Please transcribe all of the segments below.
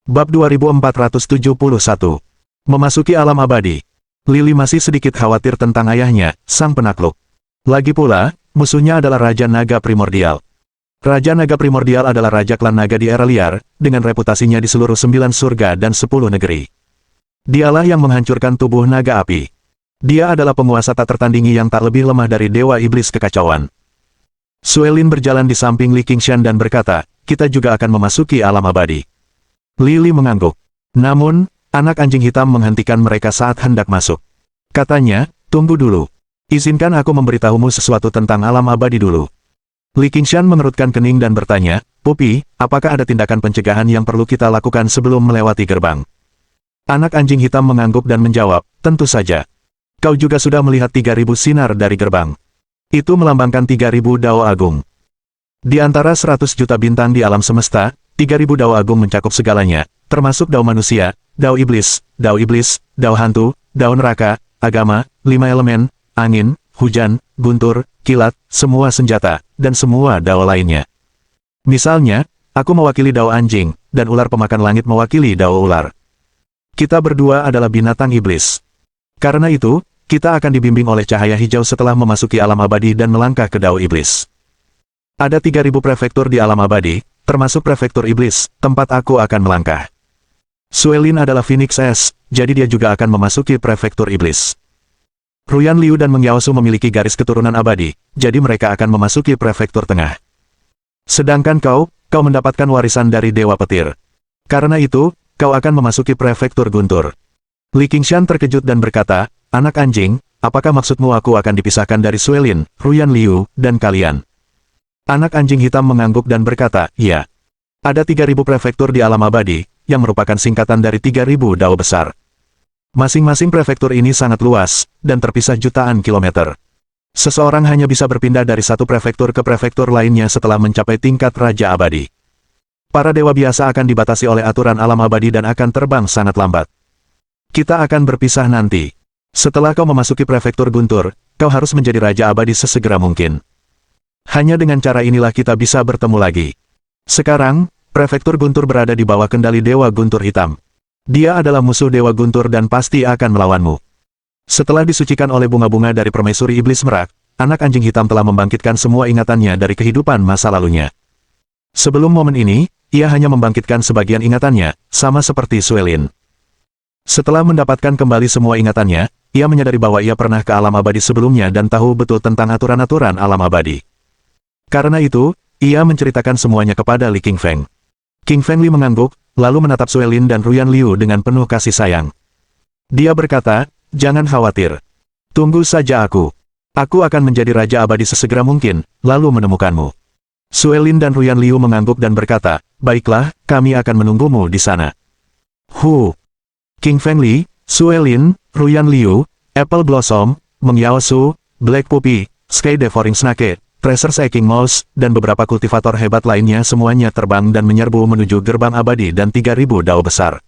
Bab 2471. Memasuki alam abadi. Lily masih sedikit khawatir tentang ayahnya, sang penakluk. Lagi pula, musuhnya adalah Raja Naga Primordial. Raja Naga Primordial adalah Raja Klan Naga di era liar, dengan reputasinya di seluruh 9 surga dan 10 negeri. Dialah yang menghancurkan tubuh naga api. Dia adalah penguasa tak tertandingi yang tak lebih lemah dari Dewa Iblis Kekacauan. Suelin berjalan di samping Li Qingshan dan berkata, kita juga akan memasuki alam abadi. Lily mengangguk. Namun, anak anjing hitam menghentikan mereka saat hendak masuk. Katanya, tunggu dulu. Izinkan aku memberitahumu sesuatu tentang alam abadi dulu. Li Qingshan mengerutkan kening dan bertanya, Pupi, apakah ada tindakan pencegahan yang perlu kita lakukan sebelum melewati gerbang? Anak anjing hitam mengangguk dan menjawab, tentu saja. Kau juga sudah melihat 3.000 sinar dari gerbang. Itu melambangkan 3.000 dao agung. Di antara 100 juta bintang di alam semesta, 3.000 dao agung mencakup segalanya, termasuk dao manusia, dao iblis, dao hantu, dao neraka, agama, 5 elemen, angin, hujan, guntur, kilat, semua senjata, dan semua dao lainnya. Misalnya, aku mewakili dao anjing, dan ular pemakan langit mewakili dao ular. Kita berdua adalah binatang iblis. Karena itu, kita akan dibimbing oleh cahaya hijau setelah memasuki alam abadi dan melangkah ke dao iblis. Ada 3.000 prefektur di alam abadi, termasuk prefektur iblis, tempat aku akan melangkah. Suelin adalah Phoenix S, jadi dia juga akan memasuki prefektur iblis. Ruyan Liu dan Meng Yaosu memiliki garis keturunan abadi, jadi mereka akan memasuki prefektur tengah. Sedangkan kau mendapatkan warisan dari Dewa Petir. Karena itu, kau akan memasuki prefektur guntur. Li Qingshan terkejut dan berkata, anak anjing, apakah maksudmu aku akan dipisahkan dari Suelin, Ruyan Liu, dan kalian? Anak anjing hitam mengangguk dan berkata, iya. Ada 3.000 prefektur di alam abadi, yang merupakan singkatan dari 3.000 dao besar. Masing-masing prefektur ini sangat luas, dan terpisah jutaan kilometer. Seseorang hanya bisa berpindah dari satu prefektur ke prefektur lainnya setelah mencapai tingkat Raja Abadi. Para dewa biasa akan dibatasi oleh aturan alam abadi dan akan terbang sangat lambat. Kita akan berpisah nanti. Setelah kau memasuki prefektur guntur, kau harus menjadi Raja Abadi sesegera mungkin. Hanya dengan cara inilah kita bisa bertemu lagi. Sekarang, prefektur guntur berada di bawah kendali Dewa Guntur Hitam. Dia adalah musuh Dewa Guntur dan pasti akan melawanmu. Setelah disucikan oleh bunga-bunga dari permaisuri iblis merak, anak anjing hitam telah membangkitkan semua ingatannya dari kehidupan masa lalunya. Sebelum momen ini, ia hanya membangkitkan sebagian ingatannya, sama seperti Suelin. Setelah mendapatkan kembali semua ingatannya, ia menyadari bahwa ia pernah ke alam abadi sebelumnya dan tahu betul tentang aturan-aturan alam abadi. Karena itu, ia menceritakan semuanya kepada Li Qingfeng. Qingfeng Li mengangguk, lalu menatap Suelin dan Ruyan Liu dengan penuh kasih sayang. Dia berkata, jangan khawatir. Tunggu saja aku. Aku akan menjadi Raja Abadi sesegera mungkin, lalu menemukanmu. Suelin dan Ruyan Liu mengangguk dan berkata, baiklah, kami akan menunggumu di sana. Qingfeng Li, Suelin, Ruyan Liu, Apple Blossom, Meng Yaosu, Black Puppy, Sky Devouring Snake, Tracer Seeking Mouse, dan beberapa kultivator hebat lainnya semuanya terbang dan menyerbu menuju gerbang abadi dan 3.000 dao besar.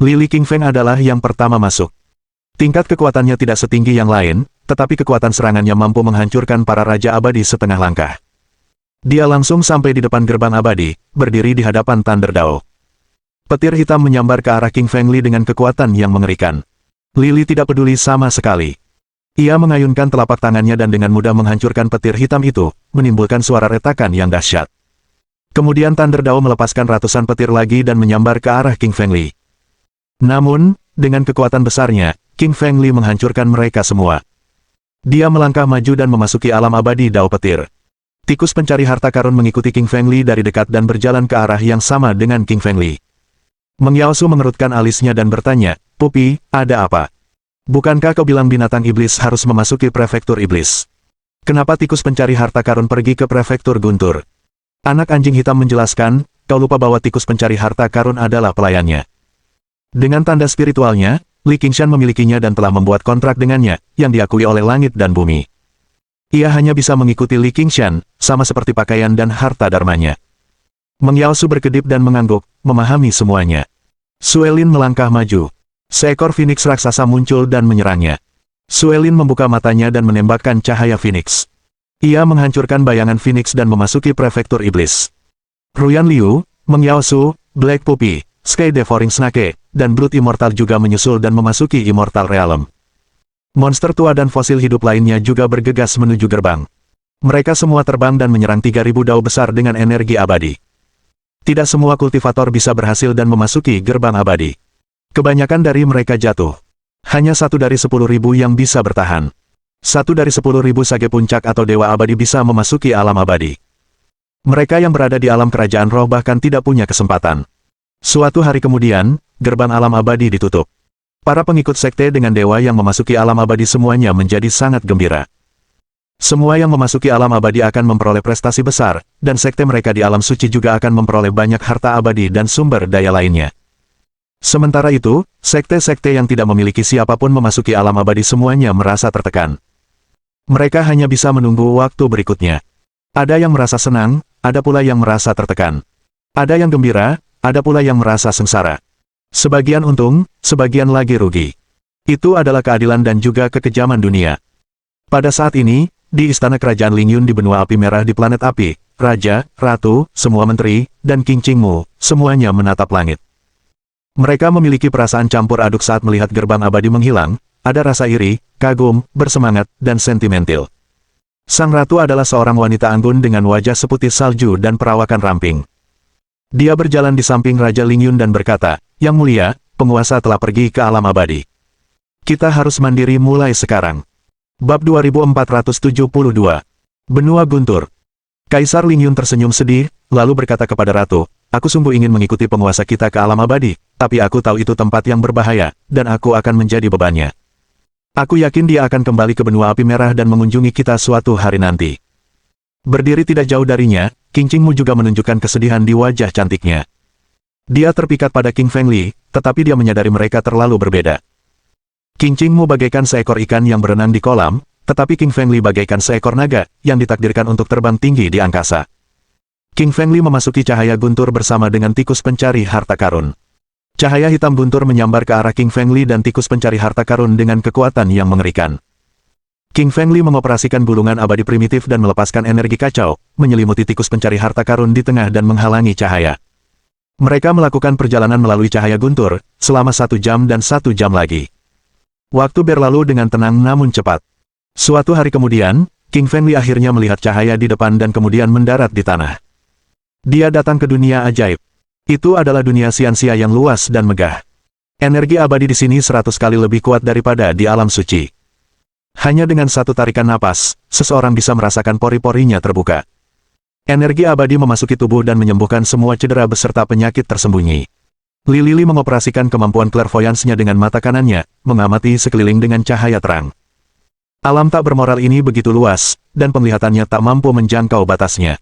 Li Qingfeng adalah yang pertama masuk. Tingkat kekuatannya tidak setinggi yang lain, tetapi kekuatan serangannya mampu menghancurkan para raja abadi setengah langkah. Dia langsung sampai di depan gerbang abadi, berdiri di hadapan Thunder Dao. Petir hitam menyambar ke arah Qingfeng Li dengan kekuatan yang mengerikan. Li tidak peduli sama sekali. Ia mengayunkan telapak tangannya dan dengan mudah menghancurkan petir hitam itu, menimbulkan suara retakan yang dahsyat. Kemudian Thunder Dao melepaskan ratusan petir lagi dan menyambar ke arah Qingfeng Li. Namun, dengan kekuatan besarnya, Qingfeng Li menghancurkan mereka semua. Dia melangkah maju dan memasuki alam abadi dao petir. Tikus pencari harta karun mengikuti Qingfeng Li dari dekat dan berjalan ke arah yang sama dengan Qingfeng Li. Meng Yaosu mengerutkan alisnya dan bertanya, Pupi, ada apa? Bukankah kau bilang binatang iblis harus memasuki prefektur iblis? Kenapa tikus pencari harta karun pergi ke prefektur guntur? Anak anjing hitam menjelaskan, kau lupa bahwa tikus pencari harta karun adalah pelayannya. Dengan tanda spiritualnya, Li Qingshan memilikinya dan telah membuat kontrak dengannya, yang diakui oleh langit dan bumi. Ia hanya bisa mengikuti Li Qingshan, sama seperti pakaian dan harta dharmanya. Meng Yaosu berkedip dan mengangguk, memahami semuanya. Suelin melangkah maju. Seekor Phoenix raksasa muncul dan menyerangnya. Suelin membuka matanya dan menembakkan cahaya Phoenix. Ia menghancurkan bayangan Phoenix dan memasuki prefektur iblis. Ruyan Liu, Meng Yaosu, Black Puppy, Sky Devouring Snake, dan Blood Immortal juga menyusul dan memasuki Immortal Realm. Monster tua dan fosil hidup lainnya juga bergegas menuju gerbang. Mereka semua terbang dan menyerang 3.000 dao besar dengan energi abadi. Tidak semua kultivator bisa berhasil dan memasuki gerbang abadi. Kebanyakan dari mereka jatuh. Hanya 1 dari 10.000 yang bisa bertahan. 1 dari 10.000 sage puncak atau dewa abadi bisa memasuki alam abadi. Mereka yang berada di alam kerajaan roh bahkan tidak punya kesempatan. Suatu hari kemudian, gerbang alam abadi ditutup. Para pengikut sekte dengan dewa yang memasuki alam abadi semuanya menjadi sangat gembira. Semua yang memasuki alam abadi akan memperoleh prestasi besar, dan sekte mereka di alam suci juga akan memperoleh banyak harta abadi dan sumber daya lainnya. Sementara itu, sekte-sekte yang tidak memiliki siapapun memasuki alam abadi semuanya merasa tertekan. Mereka hanya bisa menunggu waktu berikutnya. Ada yang merasa senang, ada pula yang merasa tertekan. Ada yang gembira, ada pula yang merasa sengsara. Sebagian untung, sebagian lagi rugi. Itu adalah keadilan dan juga kekejaman dunia. Pada saat ini, di istana kerajaan Lingyun di benua api merah di planet api, Raja, Ratu, semua menteri, dan King Qingmu, semuanya menatap langit. Mereka memiliki perasaan campur aduk saat melihat gerbang abadi menghilang, ada rasa iri, kagum, bersemangat, dan sentimental. Sang Ratu adalah seorang wanita anggun dengan wajah seputih salju dan perawakan ramping. Dia berjalan di samping Raja Lingyun dan berkata, "Yang mulia, penguasa telah pergi ke alam abadi. Kita harus mandiri mulai sekarang." Bab 2472. Benua Guntur. Kaisar Lingyun tersenyum sedih, lalu berkata kepada Ratu, "Aku sungguh ingin mengikuti penguasa kita ke alam abadi, tapi aku tahu itu tempat yang berbahaya, dan aku akan menjadi bebannya. Aku yakin dia akan kembali ke benua api merah dan mengunjungi kita suatu hari nanti." Berdiri tidak jauh darinya, King Qingmu juga menunjukkan kesedihan di wajah cantiknya. Dia terpikat pada King Fengli, tetapi dia menyadari mereka terlalu berbeda. King Qingmu bagaikan seekor ikan yang berenang di kolam, tetapi King Fengli bagaikan seekor naga, yang ditakdirkan untuk terbang tinggi di angkasa. King Fengli memasuki cahaya guntur bersama dengan tikus pencari harta karun. Cahaya hitam guntur menyambar ke arah King Fengli dan tikus pencari harta karun dengan kekuatan yang mengerikan. King Fengli mengoperasikan gulungan abadi primitif dan melepaskan energi kacau, menyelimuti tikus pencari harta karun di tengah dan menghalangi cahaya. Mereka melakukan perjalanan melalui cahaya guntur, selama 1 jam dan 1 jam lagi. Waktu berlalu dengan tenang namun cepat. Suatu hari kemudian, King Fengli akhirnya melihat cahaya di depan dan kemudian mendarat di tanah. Dia datang ke dunia ajaib. Itu adalah dunia Xianxia yang luas dan megah. Energi abadi di sini 100 kali lebih kuat daripada di alam suci. Hanya dengan satu tarikan napas, seseorang bisa merasakan pori-porinya terbuka. Energi abadi memasuki tubuh dan menyembuhkan semua cedera beserta penyakit tersembunyi. Li Lili mengoperasikan kemampuan clairvoyance-nya dengan mata kanannya, mengamati sekeliling dengan cahaya terang. Alam tak bermoral ini begitu luas, dan penglihatannya tak mampu menjangkau batasnya.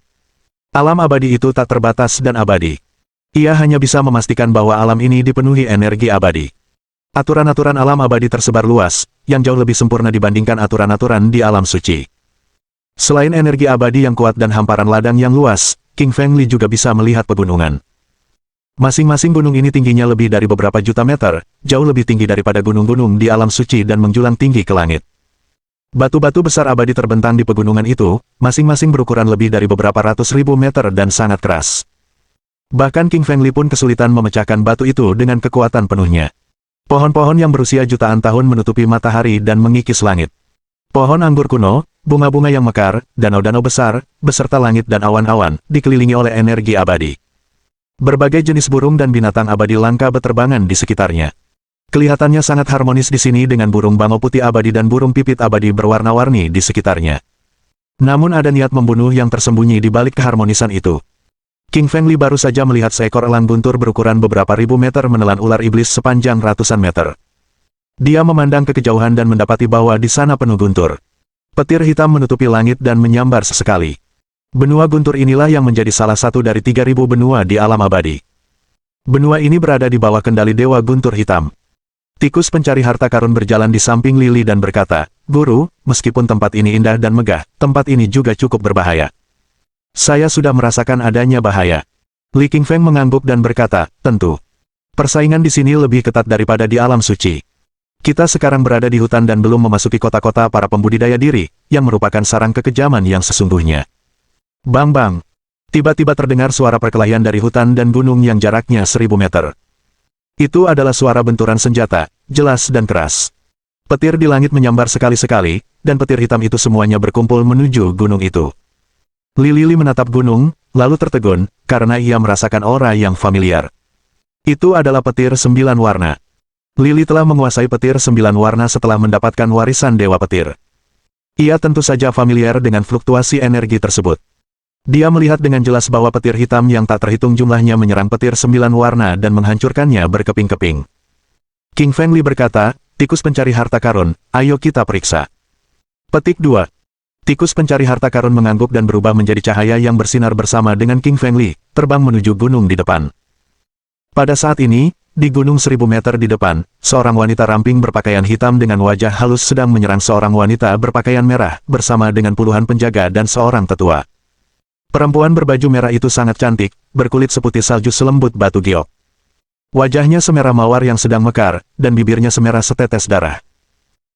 Alam abadi itu tak terbatas dan abadi. Ia hanya bisa memastikan bahwa alam ini dipenuhi energi abadi. Aturan-aturan alam abadi tersebar luas, yang jauh lebih sempurna dibandingkan aturan-aturan di alam suci. Selain energi abadi yang kuat dan hamparan ladang yang luas, King Fengli juga bisa melihat pegunungan. Masing-masing gunung ini tingginya lebih dari beberapa juta meter, jauh lebih tinggi daripada gunung-gunung di alam suci dan menjulang tinggi ke langit. Batu-batu besar abadi terbentang di pegunungan itu, masing-masing berukuran lebih dari beberapa ratus ribu meter dan sangat keras. Bahkan King Fengli pun kesulitan memecahkan batu itu dengan kekuatan penuhnya. Pohon-pohon yang berusia jutaan tahun menutupi matahari dan mengikis langit. Pohon anggur kuno, bunga-bunga yang mekar, danau-danau besar, beserta langit dan awan-awan, dikelilingi oleh energi abadi. Berbagai jenis burung dan binatang abadi langka berterbangan di sekitarnya. Kelihatannya sangat harmonis di sini dengan burung bangau putih abadi dan burung pipit abadi berwarna-warni di sekitarnya. Namun ada niat membunuh yang tersembunyi di balik keharmonisan itu. King Fengli baru saja melihat seekor elang guntur berukuran beberapa ribu meter menelan ular iblis sepanjang ratusan meter. Dia memandang ke kejauhan dan mendapati bahwa di sana penuh guntur. Petir hitam menutupi langit dan menyambar sesekali. Benua guntur inilah yang menjadi salah satu dari 3.000 benua di alam abadi. Benua ini berada di bawah kendali Dewa Guntur Hitam. Tikus pencari harta karun berjalan di samping Lili dan berkata, "Guru, meskipun tempat ini indah dan megah, tempat ini juga cukup berbahaya. Saya sudah merasakan adanya bahaya." Li Qingfeng mengangguk dan berkata, "Tentu. Persaingan di sini lebih ketat daripada di alam suci. Kita sekarang berada di hutan dan belum memasuki kota-kota para pembudidaya diri, yang merupakan sarang kekejaman yang sesungguhnya." Bang-bang. Tiba-tiba terdengar suara perkelahian dari hutan dan gunung yang jaraknya 1000 meter. Itu adalah suara benturan senjata, jelas dan keras. Petir di langit menyambar sekali-sekali, dan petir hitam itu semuanya berkumpul menuju gunung itu. Lili menatap gunung, lalu tertegun, karena ia merasakan aura yang familiar. Itu adalah petir 9 warna. Lili telah menguasai petir 9 warna setelah mendapatkan warisan Dewa Petir. Ia tentu saja familiar dengan fluktuasi energi tersebut. Dia melihat dengan jelas bahwa petir hitam yang tak terhitung jumlahnya menyerang petir 9 warna dan menghancurkannya berkeping-keping. King Fengli berkata, tikus pencari harta karun, ayo kita periksa. Petik 2. Tikus pencari harta karun mengangguk dan berubah menjadi cahaya yang bersinar bersama dengan King Fengli, terbang menuju gunung di depan. Pada saat ini, di gunung 1000 meter di depan, seorang wanita ramping berpakaian hitam dengan wajah halus sedang menyerang seorang wanita berpakaian merah, bersama dengan puluhan penjaga dan seorang tetua. Perempuan berbaju merah itu sangat cantik, berkulit seputih salju selembut batu giok. Wajahnya semerah mawar yang sedang mekar, dan bibirnya semerah setetes darah.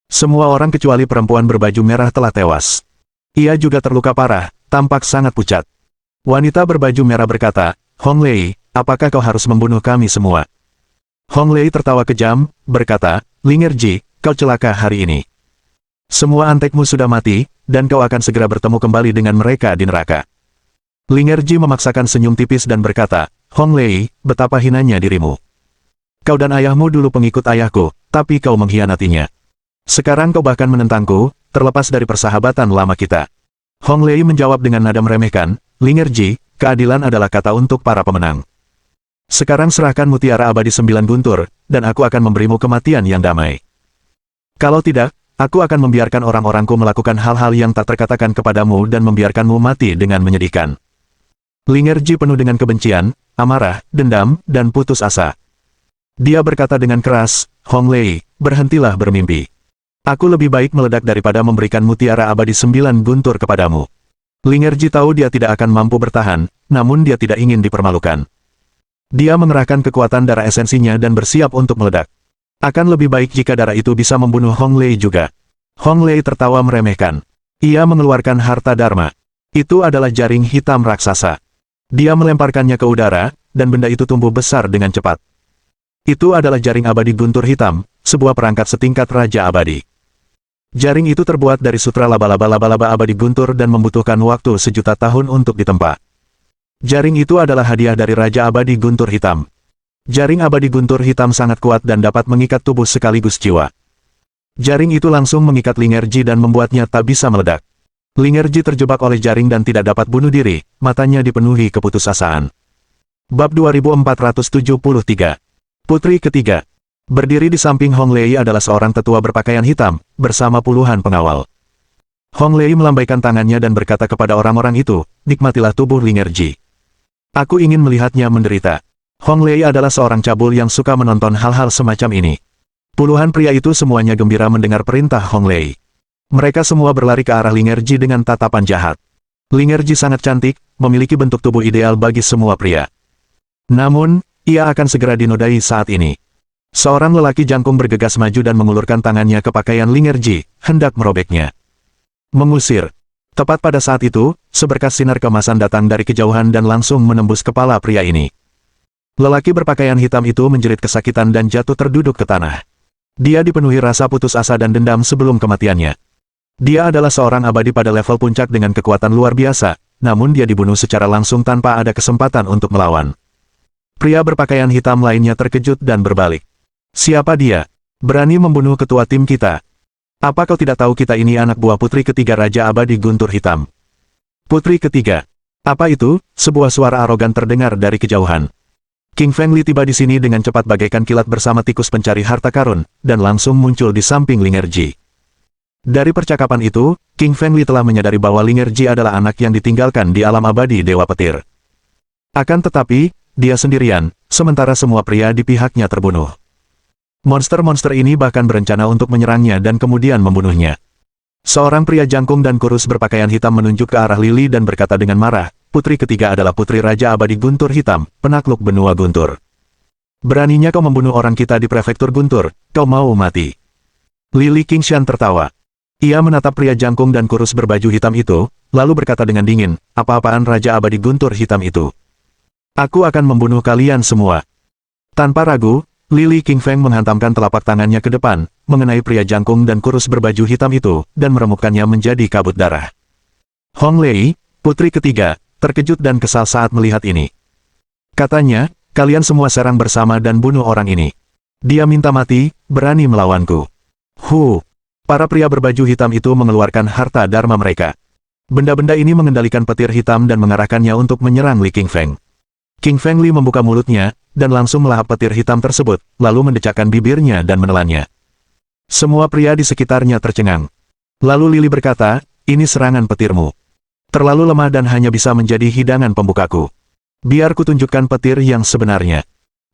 Semua orang kecuali perempuan berbaju merah telah tewas. Ia juga terluka parah, tampak sangat pucat. Wanita berbaju merah berkata, Hong Lei, apakah kau harus membunuh kami semua? Hong Lei tertawa kejam, berkata, Lingerji, kau celaka hari ini. Semua antekmu sudah mati, dan kau akan segera bertemu kembali dengan mereka di neraka. Lingerji memaksakan senyum tipis dan berkata, Hong Lei, betapa hinanya dirimu. Kau dan ayahmu dulu pengikut ayahku, tapi kau mengkhianatinya. Sekarang kau bahkan menentangku, terlepas dari persahabatan lama kita. Hong Lei menjawab dengan nada meremehkan, Lingerji, keadilan adalah kata untuk para pemenang. Sekarang serahkan mutiara abadi 9 guntur, dan aku akan memberimu kematian yang damai. Kalau tidak, aku akan membiarkan orang-orangku melakukan hal-hal yang tak terkatakan kepadamu dan membiarkanmu mati dengan menyedihkan. Lingerji penuh dengan kebencian, amarah, dendam, dan putus asa. Dia berkata dengan keras, Hong Lei, berhentilah bermimpi. Aku lebih baik meledak daripada memberikan mutiara abadi 9 guntur kepadamu. Lingerji tahu dia tidak akan mampu bertahan, namun dia tidak ingin dipermalukan. Dia mengerahkan kekuatan darah esensinya dan bersiap untuk meledak. Akan lebih baik jika darah itu bisa membunuh Hong Lei juga. Hong Lei tertawa meremehkan. Ia mengeluarkan harta dharma. Itu adalah jaring hitam raksasa. Dia melemparkannya ke udara, dan benda itu tumbuh besar dengan cepat. Itu adalah jaring abadi guntur hitam, sebuah perangkat setingkat Raja Abadi. Jaring itu terbuat dari sutra laba-laba abadi guntur dan membutuhkan waktu 1.000.000 tahun untuk ditempa. Jaring itu adalah hadiah dari Raja Abadi Guntur Hitam. Jaring abadi guntur hitam sangat kuat dan dapat mengikat tubuh sekaligus jiwa. Jaring itu langsung mengikat Lingerji dan membuatnya tak bisa meledak. Lingerji terjebak oleh jaring dan tidak dapat bunuh diri, matanya dipenuhi keputusasaan. Bab 2473. Putri ketiga. Berdiri di samping Hong Lei adalah seorang tetua berpakaian hitam, bersama puluhan pengawal. Hong Lei melambaikan tangannya dan berkata kepada orang-orang itu, nikmatilah tubuh Lingerji. Aku ingin melihatnya menderita. Hong Lei adalah seorang cabul yang suka menonton hal-hal semacam ini. Puluhan pria itu semuanya gembira mendengar perintah Hong Lei. Mereka semua berlari ke arah Lingerji dengan tatapan jahat. Lingerji sangat cantik, memiliki bentuk tubuh ideal bagi semua pria. Namun, ia akan segera dinodai saat ini. Seorang lelaki jangkung bergegas maju dan mengulurkan tangannya ke pakaian Lingerji, hendak merobeknya. Mengusir. Tepat pada saat itu, seberkas sinar kemasan datang dari kejauhan dan langsung menembus kepala pria ini. Lelaki berpakaian hitam itu menjerit kesakitan dan jatuh terduduk ke tanah. Dia dipenuhi rasa putus asa dan dendam sebelum kematiannya. Dia adalah seorang abadi pada level puncak dengan kekuatan luar biasa, namun dia dibunuh secara langsung tanpa ada kesempatan untuk melawan. Pria berpakaian hitam lainnya terkejut dan berbalik. Siapa dia? Berani membunuh ketua tim kita? Apa kau tidak tahu kita ini anak buah putri ketiga Raja Abadi Guntur Hitam? Putri ketiga. Apa itu? Sebuah suara arogan terdengar dari kejauhan. King Fengli tiba di sini dengan cepat bagaikan kilat bersama tikus pencari harta karun, dan langsung muncul di samping Lingerji. Dari percakapan itu, King Fengli telah menyadari bahwa Lingerji adalah anak yang ditinggalkan di alam abadi Dewa Petir. Akan tetapi, dia sendirian, sementara semua pria di pihaknya terbunuh. Monster-monster ini bahkan berencana untuk menyerangnya dan kemudian membunuhnya. Seorang pria jangkung dan kurus berpakaian hitam menunjuk ke arah Lili dan berkata dengan marah, putri ketiga adalah putri Raja Abadi Guntur Hitam, penakluk benua Guntur. Beraninya kau membunuh orang kita di prefektur Guntur, kau mau mati. Lili Qingshan tertawa. Ia menatap pria jangkung dan kurus berbaju hitam itu, lalu berkata dengan dingin, apa-apaan Raja Abadi Guntur Hitam itu? Aku akan membunuh kalian semua. Tanpa ragu, Li Qingfeng menghantamkan telapak tangannya ke depan, mengenai pria jangkung dan kurus berbaju hitam itu, dan meremukkannya menjadi kabut darah. Hong Lei, putri ketiga, terkejut dan kesal saat melihat ini. Katanya, kalian semua serang bersama dan bunuh orang ini. Dia minta mati, berani melawanku. Para pria berbaju hitam itu mengeluarkan harta dharma mereka. Benda-benda ini mengendalikan petir hitam dan mengarahkannya untuk menyerang Li Qingfeng. Qingfeng Li membuka mulutnya, dan langsung melahap petir hitam tersebut, lalu mendecakkan bibirnya dan menelannya. Semua pria di sekitarnya tercengang. Lalu Lili berkata, ini serangan petirmu. Terlalu lemah dan hanya bisa menjadi hidangan pembukaku. Biar kutunjukkan petir yang sebenarnya.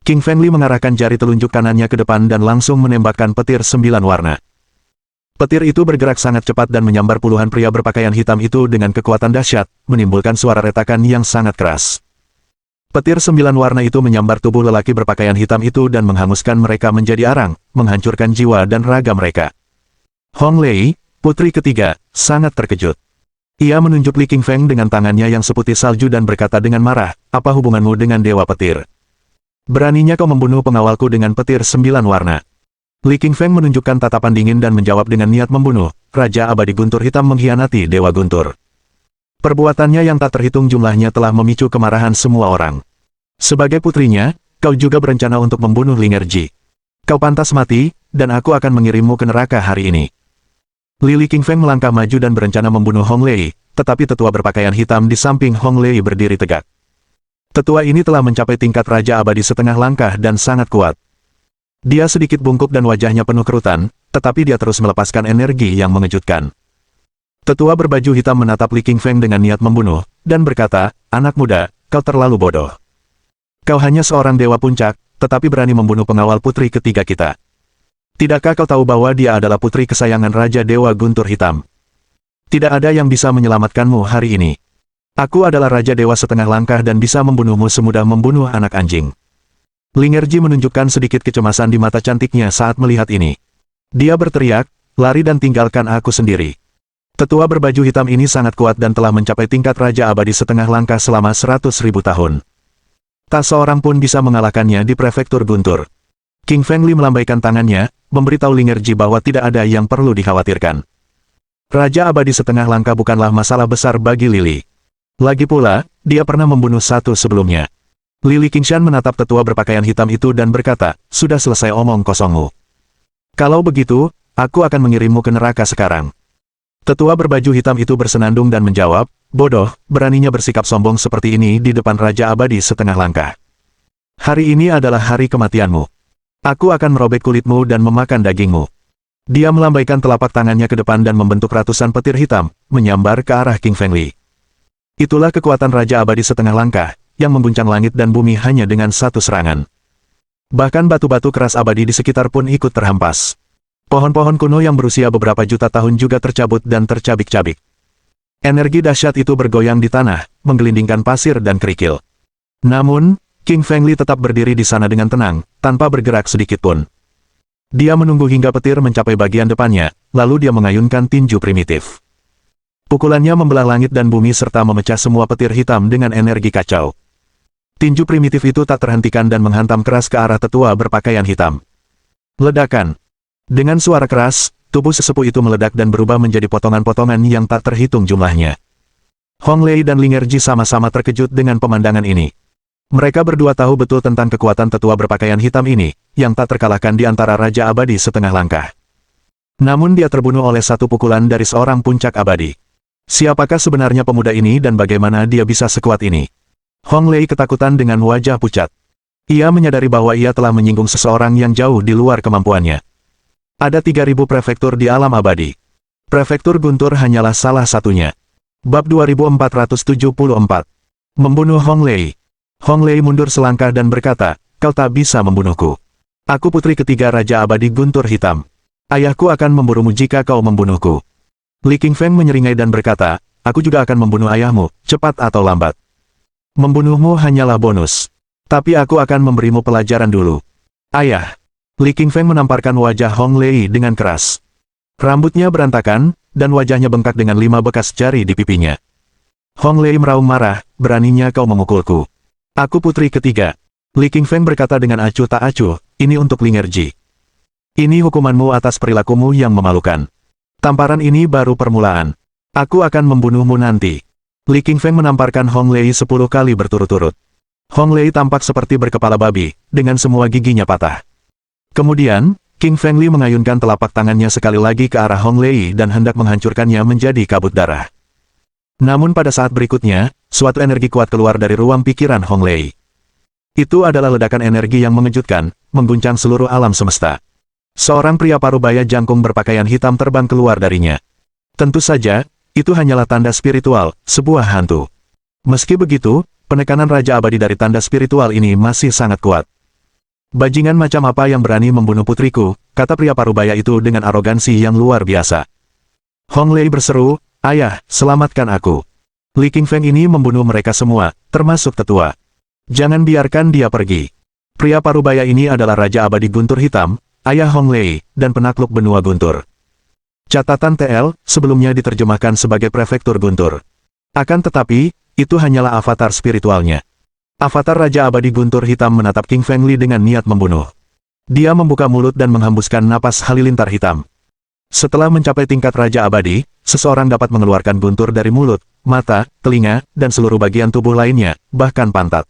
Qingfeng Li mengarahkan jari telunjuk kanannya ke depan dan langsung menembakkan petir 9 warna. Petir itu bergerak sangat cepat dan menyambar puluhan pria berpakaian hitam itu dengan kekuatan dahsyat, menimbulkan suara retakan yang sangat keras. Petir 9 warna itu menyambar tubuh lelaki berpakaian hitam itu dan menghanguskan mereka menjadi arang, menghancurkan jiwa dan raga mereka. Hong Lei, putri ketiga, sangat terkejut. Ia menunjuk Li Qingfeng dengan tangannya yang seputih salju dan berkata dengan marah, apa hubunganmu dengan Dewa Petir? Beraninya kau membunuh pengawalku dengan petir 9 warna. Li Qingfeng menunjukkan tatapan dingin dan menjawab dengan niat membunuh, Raja Abadi Guntur Hitam mengkhianati Dewa Guntur. Perbuatannya yang tak terhitung jumlahnya telah memicu kemarahan semua orang. Sebagai putrinya, kau juga berencana untuk membunuh Lingerji. Kau pantas mati, dan aku akan mengirimmu ke neraka hari ini. Li Qingfeng melangkah maju dan berencana membunuh Hong Lei, tetapi tetua berpakaian hitam di samping Hong Lei berdiri tegak. Tetua ini telah mencapai tingkat Raja Abadi setengah langkah dan sangat kuat. Dia sedikit bungkuk dan wajahnya penuh kerutan, tetapi dia terus melepaskan energi yang mengejutkan. Tetua berbaju hitam menatap Li Qingfeng dengan niat membunuh, dan berkata, anak muda, kau terlalu bodoh. Kau hanya seorang dewa puncak, tetapi berani membunuh pengawal putri ketiga kita. Tidakkah kau tahu bahwa dia adalah putri kesayangan Raja Dewa Guntur Hitam? Tidak ada yang bisa menyelamatkanmu hari ini. Aku adalah Raja Dewa setengah langkah dan bisa membunuhmu semudah membunuh anak anjing. Lingerji menunjukkan sedikit kecemasan di mata cantiknya saat melihat ini. Dia berteriak, lari dan tinggalkan aku sendiri. Tetua berbaju hitam ini sangat kuat dan telah mencapai tingkat Raja Abadi setengah langkah selama 100.000 tahun. Tak seorang pun bisa mengalahkannya di prefektur Guntur. Qingfeng Li melambaikan tangannya, memberitahu Lingerji bahwa tidak ada yang perlu dikhawatirkan. Raja Abadi setengah langkah bukanlah masalah besar bagi Lili. Lagi pula, dia pernah membunuh satu sebelumnya. Li Qingshan menatap tetua berpakaian hitam itu dan berkata, sudah selesai omong kosongmu. Kalau begitu, aku akan mengirimmu ke neraka sekarang. Tetua berbaju hitam itu bersenandung dan menjawab, bodoh, beraninya bersikap sombong seperti ini di depan Raja Abadi setengah langkah. Hari ini adalah hari kematianmu. Aku akan merobek kulitmu dan memakan dagingmu. Dia melambaikan telapak tangannya ke depan dan membentuk ratusan petir hitam, menyambar ke arah Qingfeng Li. Itulah kekuatan Raja Abadi setengah langkah, yang mengguncang langit dan bumi hanya dengan satu serangan. Bahkan batu-batu keras abadi di sekitar pun ikut terhampas. Pohon-pohon kuno yang berusia beberapa juta tahun juga tercabut dan tercabik-cabik. Energi dahsyat itu bergoyang di tanah, menggelindingkan pasir dan kerikil. Namun, Qingfeng Li tetap berdiri di sana dengan tenang, tanpa bergerak sedikit pun. Dia menunggu hingga petir mencapai bagian depannya, lalu dia mengayunkan tinju primitif. Pukulannya membelah langit dan bumi serta memecah semua petir hitam dengan energi kacau. Tinju primitif itu tak terhentikan dan menghantam keras ke arah tetua berpakaian hitam. Ledakan. Dengan suara keras, tubuh sesepuh itu meledak dan berubah menjadi potongan-potongan yang tak terhitung jumlahnya. Hong Lei dan Lingerji sama-sama terkejut dengan pemandangan ini. Mereka berdua tahu betul tentang kekuatan tetua berpakaian hitam ini, yang tak terkalahkan di antara Raja Abadi setengah langkah. Namun dia terbunuh oleh satu pukulan dari seorang puncak abadi. Siapakah sebenarnya pemuda ini dan bagaimana dia bisa sekuat ini? Hong Lei ketakutan dengan wajah pucat. Ia menyadari bahwa ia telah menyinggung seseorang yang jauh di luar kemampuannya. Ada 3.000 prefektur di alam abadi. Prefektur Guntur hanyalah salah satunya. Bab 2474. Membunuh Hong Lei. Hong Lei mundur selangkah dan berkata, kau tak bisa membunuhku. Aku putri ketiga Raja Abadi Guntur Hitam. Ayahku akan memburumu jika kau membunuhku. Li Qingfeng menyeringai dan berkata, aku juga akan membunuh ayahmu, cepat atau lambat. Membunuhmu hanyalah bonus. Tapi aku akan memberimu pelajaran dulu. Ayah. Li Qingfeng menamparkan wajah Hong Lei dengan keras. Rambutnya berantakan, dan wajahnya bengkak dengan 5 bekas jari di pipinya. Hong Lei meraung marah, beraninya kau memukulku. Aku putri ketiga. Li Qingfeng berkata dengan acuh tak acuh, ini untuk Lingerji. Ini hukumanmu atas perilakumu yang memalukan. Tamparan ini baru permulaan. Aku akan membunuhmu nanti. Li Qingfeng menamparkan Hong Lei 10 kali berturut-turut. Hong Lei tampak seperti berkepala babi, dengan semua giginya patah. Kemudian, King Feng Li mengayunkan telapak tangannya sekali lagi ke arah Hong Lei dan hendak menghancurkannya menjadi kabut darah. Namun pada saat berikutnya, suatu energi kuat keluar dari ruang pikiran Hong Lei. Itu adalah ledakan energi yang mengejutkan, mengguncang seluruh alam semesta. Seorang pria parubaya jangkung berpakaian hitam terbang keluar darinya. Tentu saja, itu hanyalah tanda spiritual, sebuah hantu. Meski begitu, penekanan Raja Abadi dari tanda spiritual ini masih sangat kuat. Bajingan macam apa yang berani membunuh putriku, kata pria parubaya itu dengan arogansi yang luar biasa. Hong Lei berseru, ayah, selamatkan aku. Li Qingfeng ini membunuh mereka semua, termasuk tetua. Jangan biarkan dia pergi. Pria parubaya ini adalah Raja Abadi Guntur Hitam, ayah Hong Lei, dan penakluk benua Guntur. Catatan TL, sebelumnya diterjemahkan sebagai Prefektur Guntur. Akan tetapi, itu hanyalah avatar spiritualnya. Avatar Raja Abadi Guntur Hitam menatap King Feng Li dengan niat membunuh. Dia membuka mulut dan menghembuskan napas halilintar hitam. Setelah mencapai tingkat Raja Abadi, seseorang dapat mengeluarkan guntur dari mulut, mata, telinga, dan seluruh bagian tubuh lainnya, bahkan pantat.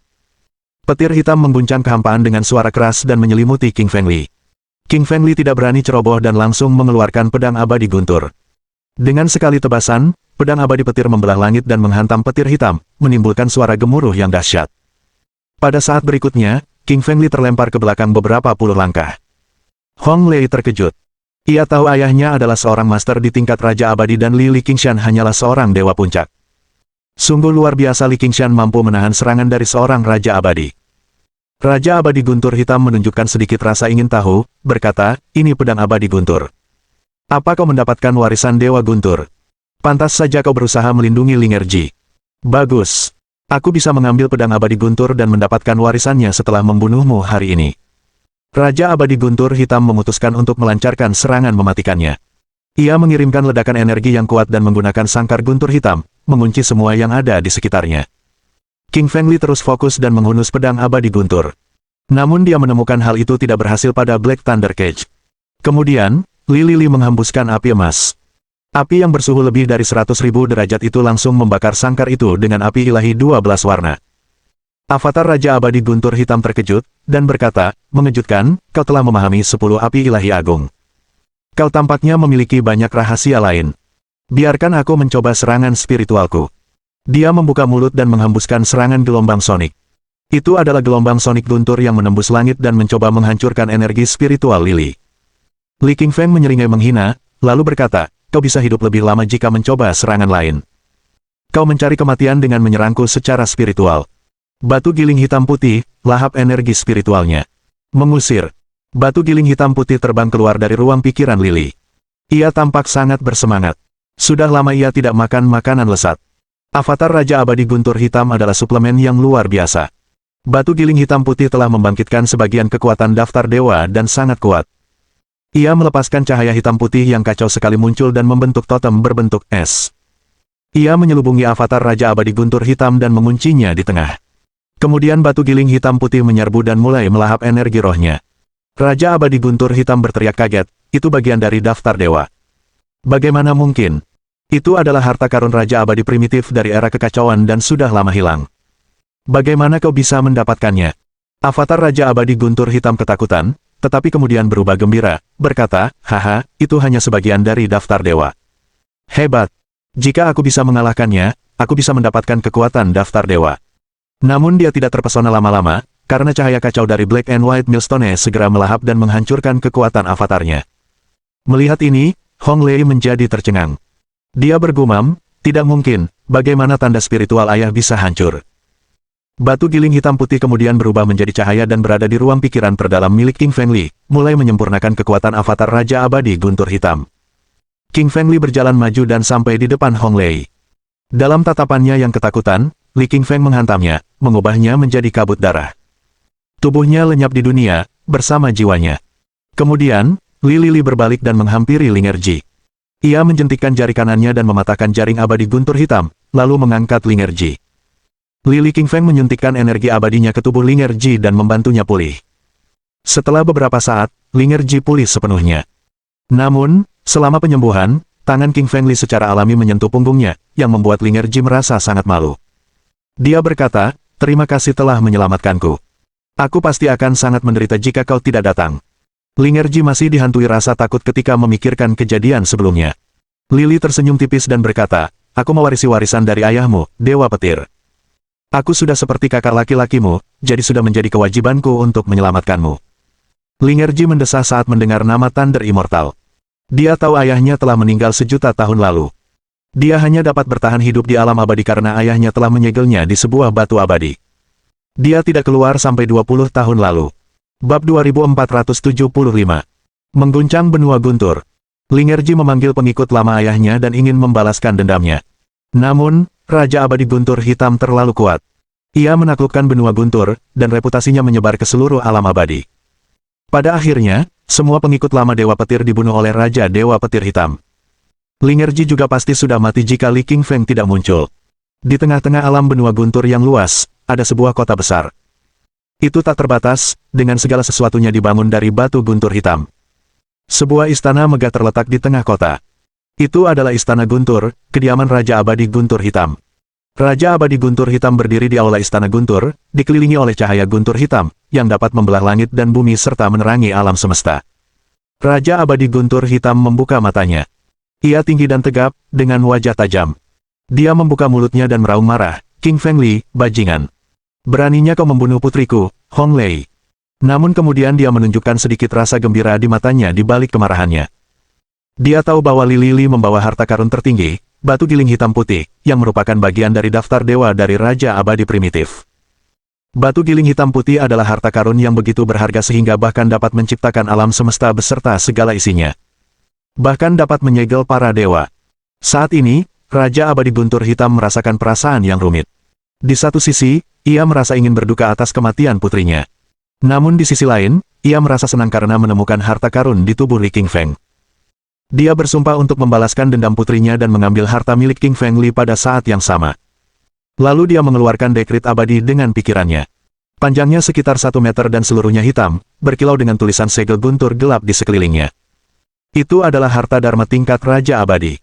Petir hitam mengguncang kehampaan dengan suara keras dan menyelimuti King Feng Li. King Feng Li tidak berani ceroboh dan langsung mengeluarkan pedang abadi guntur. Dengan sekali tebasan, pedang abadi petir membelah langit dan menghantam petir hitam, menimbulkan suara gemuruh yang dahsyat. Pada saat berikutnya, King Feng Li terlempar ke belakang beberapa puluh langkah. Hong Lei terkejut. Ia tahu ayahnya adalah seorang master di tingkat Raja Abadi dan Li Qingshan hanyalah seorang dewa puncak. Sungguh luar biasa Li Qingshan mampu menahan serangan dari seorang Raja Abadi. Raja Abadi Guntur Hitam menunjukkan sedikit rasa ingin tahu, berkata, ini pedang abadi Guntur. Apa kau mendapatkan warisan Dewa Guntur? Pantas saja kau berusaha melindungi Lingerji. Bagus. Aku bisa mengambil pedang abadi Guntur dan mendapatkan warisannya setelah membunuhmu hari ini. Raja Abadi Guntur Hitam memutuskan untuk melancarkan serangan mematikannya. Ia mengirimkan ledakan energi yang kuat dan menggunakan sangkar guntur hitam, mengunci semua yang ada di sekitarnya. King Feng Li terus fokus dan menghunus pedang abadi guntur. Namun dia menemukan hal itu tidak berhasil pada Black Thunder Cage. Kemudian, Li menghembuskan api emas. Api yang bersuhu lebih dari 100.000 derajat itu langsung membakar sangkar itu dengan api ilahi 12 warna. Avatar Raja Abadi Guntur Hitam terkejut, dan berkata, mengejutkan, kau telah memahami 10 api ilahi agung. Kau tampaknya memiliki banyak rahasia lain. Biarkan aku mencoba serangan spiritualku. Dia membuka mulut dan menghembuskan serangan gelombang sonik. Itu adalah gelombang sonik guntur yang menembus langit dan mencoba menghancurkan energi spiritual Li. Li Qingfeng menyeringai menghina, lalu berkata, kau bisa hidup lebih lama jika mencoba serangan lain. Kau mencari kematian dengan menyerangku secara spiritual. Batu giling hitam putih, lahap energi spiritualnya. Mengusir. Batu giling hitam putih terbang keluar dari ruang pikiran Li. Ia tampak sangat bersemangat. Sudah lama ia tidak makan makanan lesat. Avatar Raja Abadi Guntur Hitam adalah suplemen yang luar biasa. Batu giling hitam putih telah membangkitkan sebagian kekuatan daftar dewa dan sangat kuat. Ia melepaskan cahaya hitam putih yang kacau sekali muncul dan membentuk totem berbentuk es. Ia menyelubungi avatar Raja Abadi Guntur Hitam dan menguncinya di tengah. Kemudian batu giling hitam putih menyerbu dan mulai melahap energi rohnya. Raja Abadi Guntur Hitam berteriak kaget, itu bagian dari daftar dewa. Bagaimana mungkin? Itu adalah harta karun Raja Abadi primitif dari era kekacauan dan sudah lama hilang. Bagaimana kau bisa mendapatkannya? Avatar Raja Abadi Guntur Hitam ketakutan, tetapi kemudian berubah gembira, berkata, haha, itu hanya sebagian dari daftar dewa. Hebat. Jika aku bisa mengalahkannya, aku bisa mendapatkan kekuatan daftar dewa. Namun dia tidak terpesona lama-lama, karena cahaya kacau dari Black and White Millstone segera melahap dan menghancurkan kekuatan avatarnya. Melihat ini, Hong Lei menjadi tercengang. Dia bergumam, tidak mungkin, bagaimana tanda spiritual ayah bisa hancur. Batu giling hitam putih kemudian berubah menjadi cahaya dan berada di ruang pikiran terdalam milik King Feng Li, mulai menyempurnakan kekuatan avatar Raja Abadi Guntur Hitam. King Feng Li berjalan maju dan sampai di depan Hong Lei. Dalam tatapannya yang ketakutan, Li King Feng menghantamnya, mengubahnya menjadi kabut darah. Tubuhnya lenyap di dunia, bersama jiwanya. Kemudian, Li berbalik dan menghampiri Lingerji. Ia menjentikkan jari kanannya dan mematahkan jaring abadi guntur hitam, lalu mengangkat Lingerji. Li Qingfeng menyuntikkan energi abadinya ke tubuh Lingerji dan membantunya pulih. Setelah beberapa saat, Lingerji pulih sepenuhnya. Namun, selama penyembuhan, tangan King Fengli secara alami menyentuh punggungnya, yang membuat Lingerji merasa sangat malu. Dia berkata, "Terima kasih telah menyelamatkanku. Aku pasti akan sangat menderita jika kau tidak datang." Lingerji masih dihantui rasa takut ketika memikirkan kejadian sebelumnya. Lily tersenyum tipis dan berkata, "Aku mewarisi warisan dari ayahmu, Dewa Petir. Aku sudah seperti kakak laki-lakimu, jadi sudah menjadi kewajibanku untuk menyelamatkanmu." Lingerji mendesah saat mendengar nama Thunder Immortal. Dia tahu ayahnya telah meninggal sejuta tahun lalu. Dia hanya dapat bertahan hidup di alam abadi karena ayahnya telah menyegelnya di sebuah batu abadi. Dia tidak keluar sampai 20 tahun lalu. Bab 2475. Mengguncang benua guntur. Lingerji memanggil pengikut lama ayahnya dan ingin membalaskan dendamnya. Namun, Raja Abadi Guntur Hitam terlalu kuat. Ia menaklukkan benua guntur, dan reputasinya menyebar ke seluruh alam abadi. Pada akhirnya, semua pengikut lama Dewa Petir dibunuh oleh Raja Dewa Petir Hitam. Lingerji juga pasti sudah mati jika Li Qingfeng tidak muncul. Di tengah-tengah alam benua guntur yang luas, ada sebuah kota besar. Itu tak terbatas, dengan segala sesuatunya dibangun dari batu guntur hitam. Sebuah istana megah terletak di tengah kota. Itu adalah Istana Guntur, kediaman Raja Abadi Guntur Hitam. Raja Abadi Guntur Hitam berdiri di aula Istana Guntur, dikelilingi oleh cahaya guntur hitam, yang dapat membelah langit dan bumi serta menerangi alam semesta. Raja Abadi Guntur Hitam membuka matanya. Ia tinggi dan tegap, dengan wajah tajam. Dia membuka mulutnya dan meraung marah, "King Fengli, bajingan. Beraninya kau membunuh putriku, Hong Lei." Namun kemudian dia menunjukkan sedikit rasa gembira di matanya di balik kemarahannya. Dia tahu bahwa Li membawa harta karun tertinggi, batu giling hitam putih, yang merupakan bagian dari daftar dewa dari Raja Abadi Primitif. Batu giling hitam putih adalah harta karun yang begitu berharga sehingga bahkan dapat menciptakan alam semesta beserta segala isinya. Bahkan dapat menyegel para dewa. Saat ini, Raja Abadi Guntur Hitam merasakan perasaan yang rumit. Di satu sisi, ia merasa ingin berduka atas kematian putrinya. Namun di sisi lain, ia merasa senang karena menemukan harta karun di tubuh Li Qingfeng. Dia bersumpah untuk membalaskan dendam putrinya dan mengambil harta milik King Fengli pada saat yang sama. Lalu dia mengeluarkan dekrit abadi dengan pikirannya. Panjangnya sekitar 1 meter dan seluruhnya hitam, berkilau dengan tulisan segel guntur gelap di sekelilingnya. Itu adalah harta dharma tingkat Raja Abadi.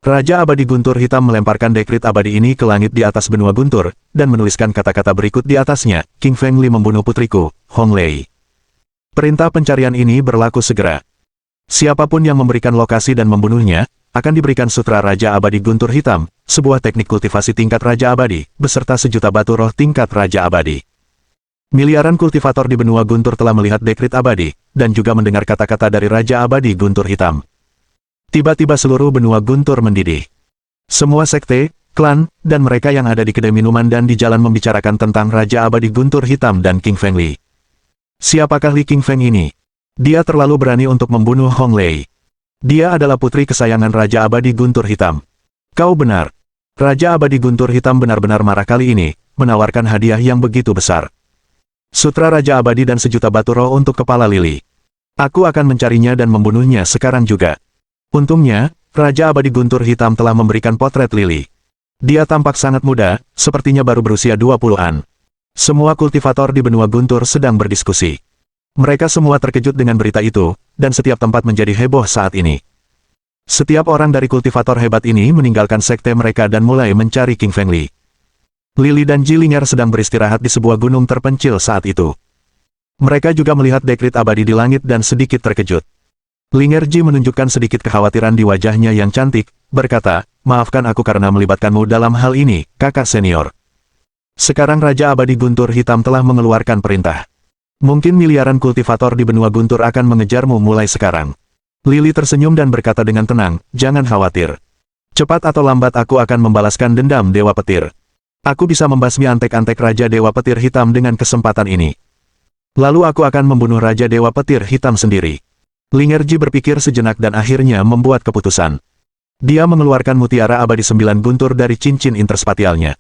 Raja Abadi Guntur Hitam melemparkan dekrit abadi ini ke langit di atas benua guntur, dan menuliskan kata-kata berikut di atasnya, "King Fengli membunuh putriku, Hong Lei. Perintah pencarian ini berlaku segera. Siapapun yang memberikan lokasi dan membunuhnya, akan diberikan sutra Raja Abadi Guntur Hitam, sebuah teknik kultivasi tingkat Raja Abadi, beserta sejuta batu roh tingkat Raja Abadi." Miliaran kultivator di benua guntur telah melihat dekrit abadi, dan juga mendengar kata-kata dari Raja Abadi Guntur Hitam. Tiba-tiba seluruh benua guntur mendidih. Semua sekte, klan, dan mereka yang ada di kedai minuman dan di jalan membicarakan tentang Raja Abadi Guntur Hitam dan King Fengli. Siapakah Li Qingfeng ini? Dia terlalu berani untuk membunuh Hong Lei. Dia adalah putri kesayangan Raja Abadi Guntur Hitam. Kau benar. Raja Abadi Guntur Hitam benar-benar marah kali ini, menawarkan hadiah yang begitu besar. Sutra Raja Abadi dan sejuta batu roh untuk kepala Lily. Aku akan mencarinya dan membunuhnya sekarang juga. Untungnya, Raja Abadi Guntur Hitam telah memberikan potret Lily. Dia tampak sangat muda, sepertinya baru berusia 20-an. Semua kultivator di benua guntur sedang berdiskusi. Mereka semua terkejut dengan berita itu, dan setiap tempat menjadi heboh saat ini. Setiap orang dari kultivator hebat ini meninggalkan sekte mereka dan mulai mencari King Fengli. Lily dan Jilinger sedang beristirahat di sebuah gunung terpencil saat itu. Mereka juga melihat dekrit abadi di langit dan sedikit terkejut. Lingerji menunjukkan sedikit kekhawatiran di wajahnya yang cantik, berkata, "Maafkan aku karena melibatkanmu dalam hal ini, kakak senior. Sekarang Raja Abadi Guntur Hitam telah mengeluarkan perintah. Mungkin miliaran kultivator di benua guntur akan mengejarmu mulai sekarang." Lily tersenyum dan berkata dengan tenang, "Jangan khawatir. Cepat atau lambat aku akan membalaskan dendam Dewa Petir. Aku bisa membasmi antek-antek Raja Dewa Petir Hitam dengan kesempatan ini. Lalu aku akan membunuh Raja Dewa Petir Hitam sendiri." Lingerji berpikir sejenak dan akhirnya membuat keputusan. Dia mengeluarkan mutiara abadi 9 guntur dari cincin interspatialnya.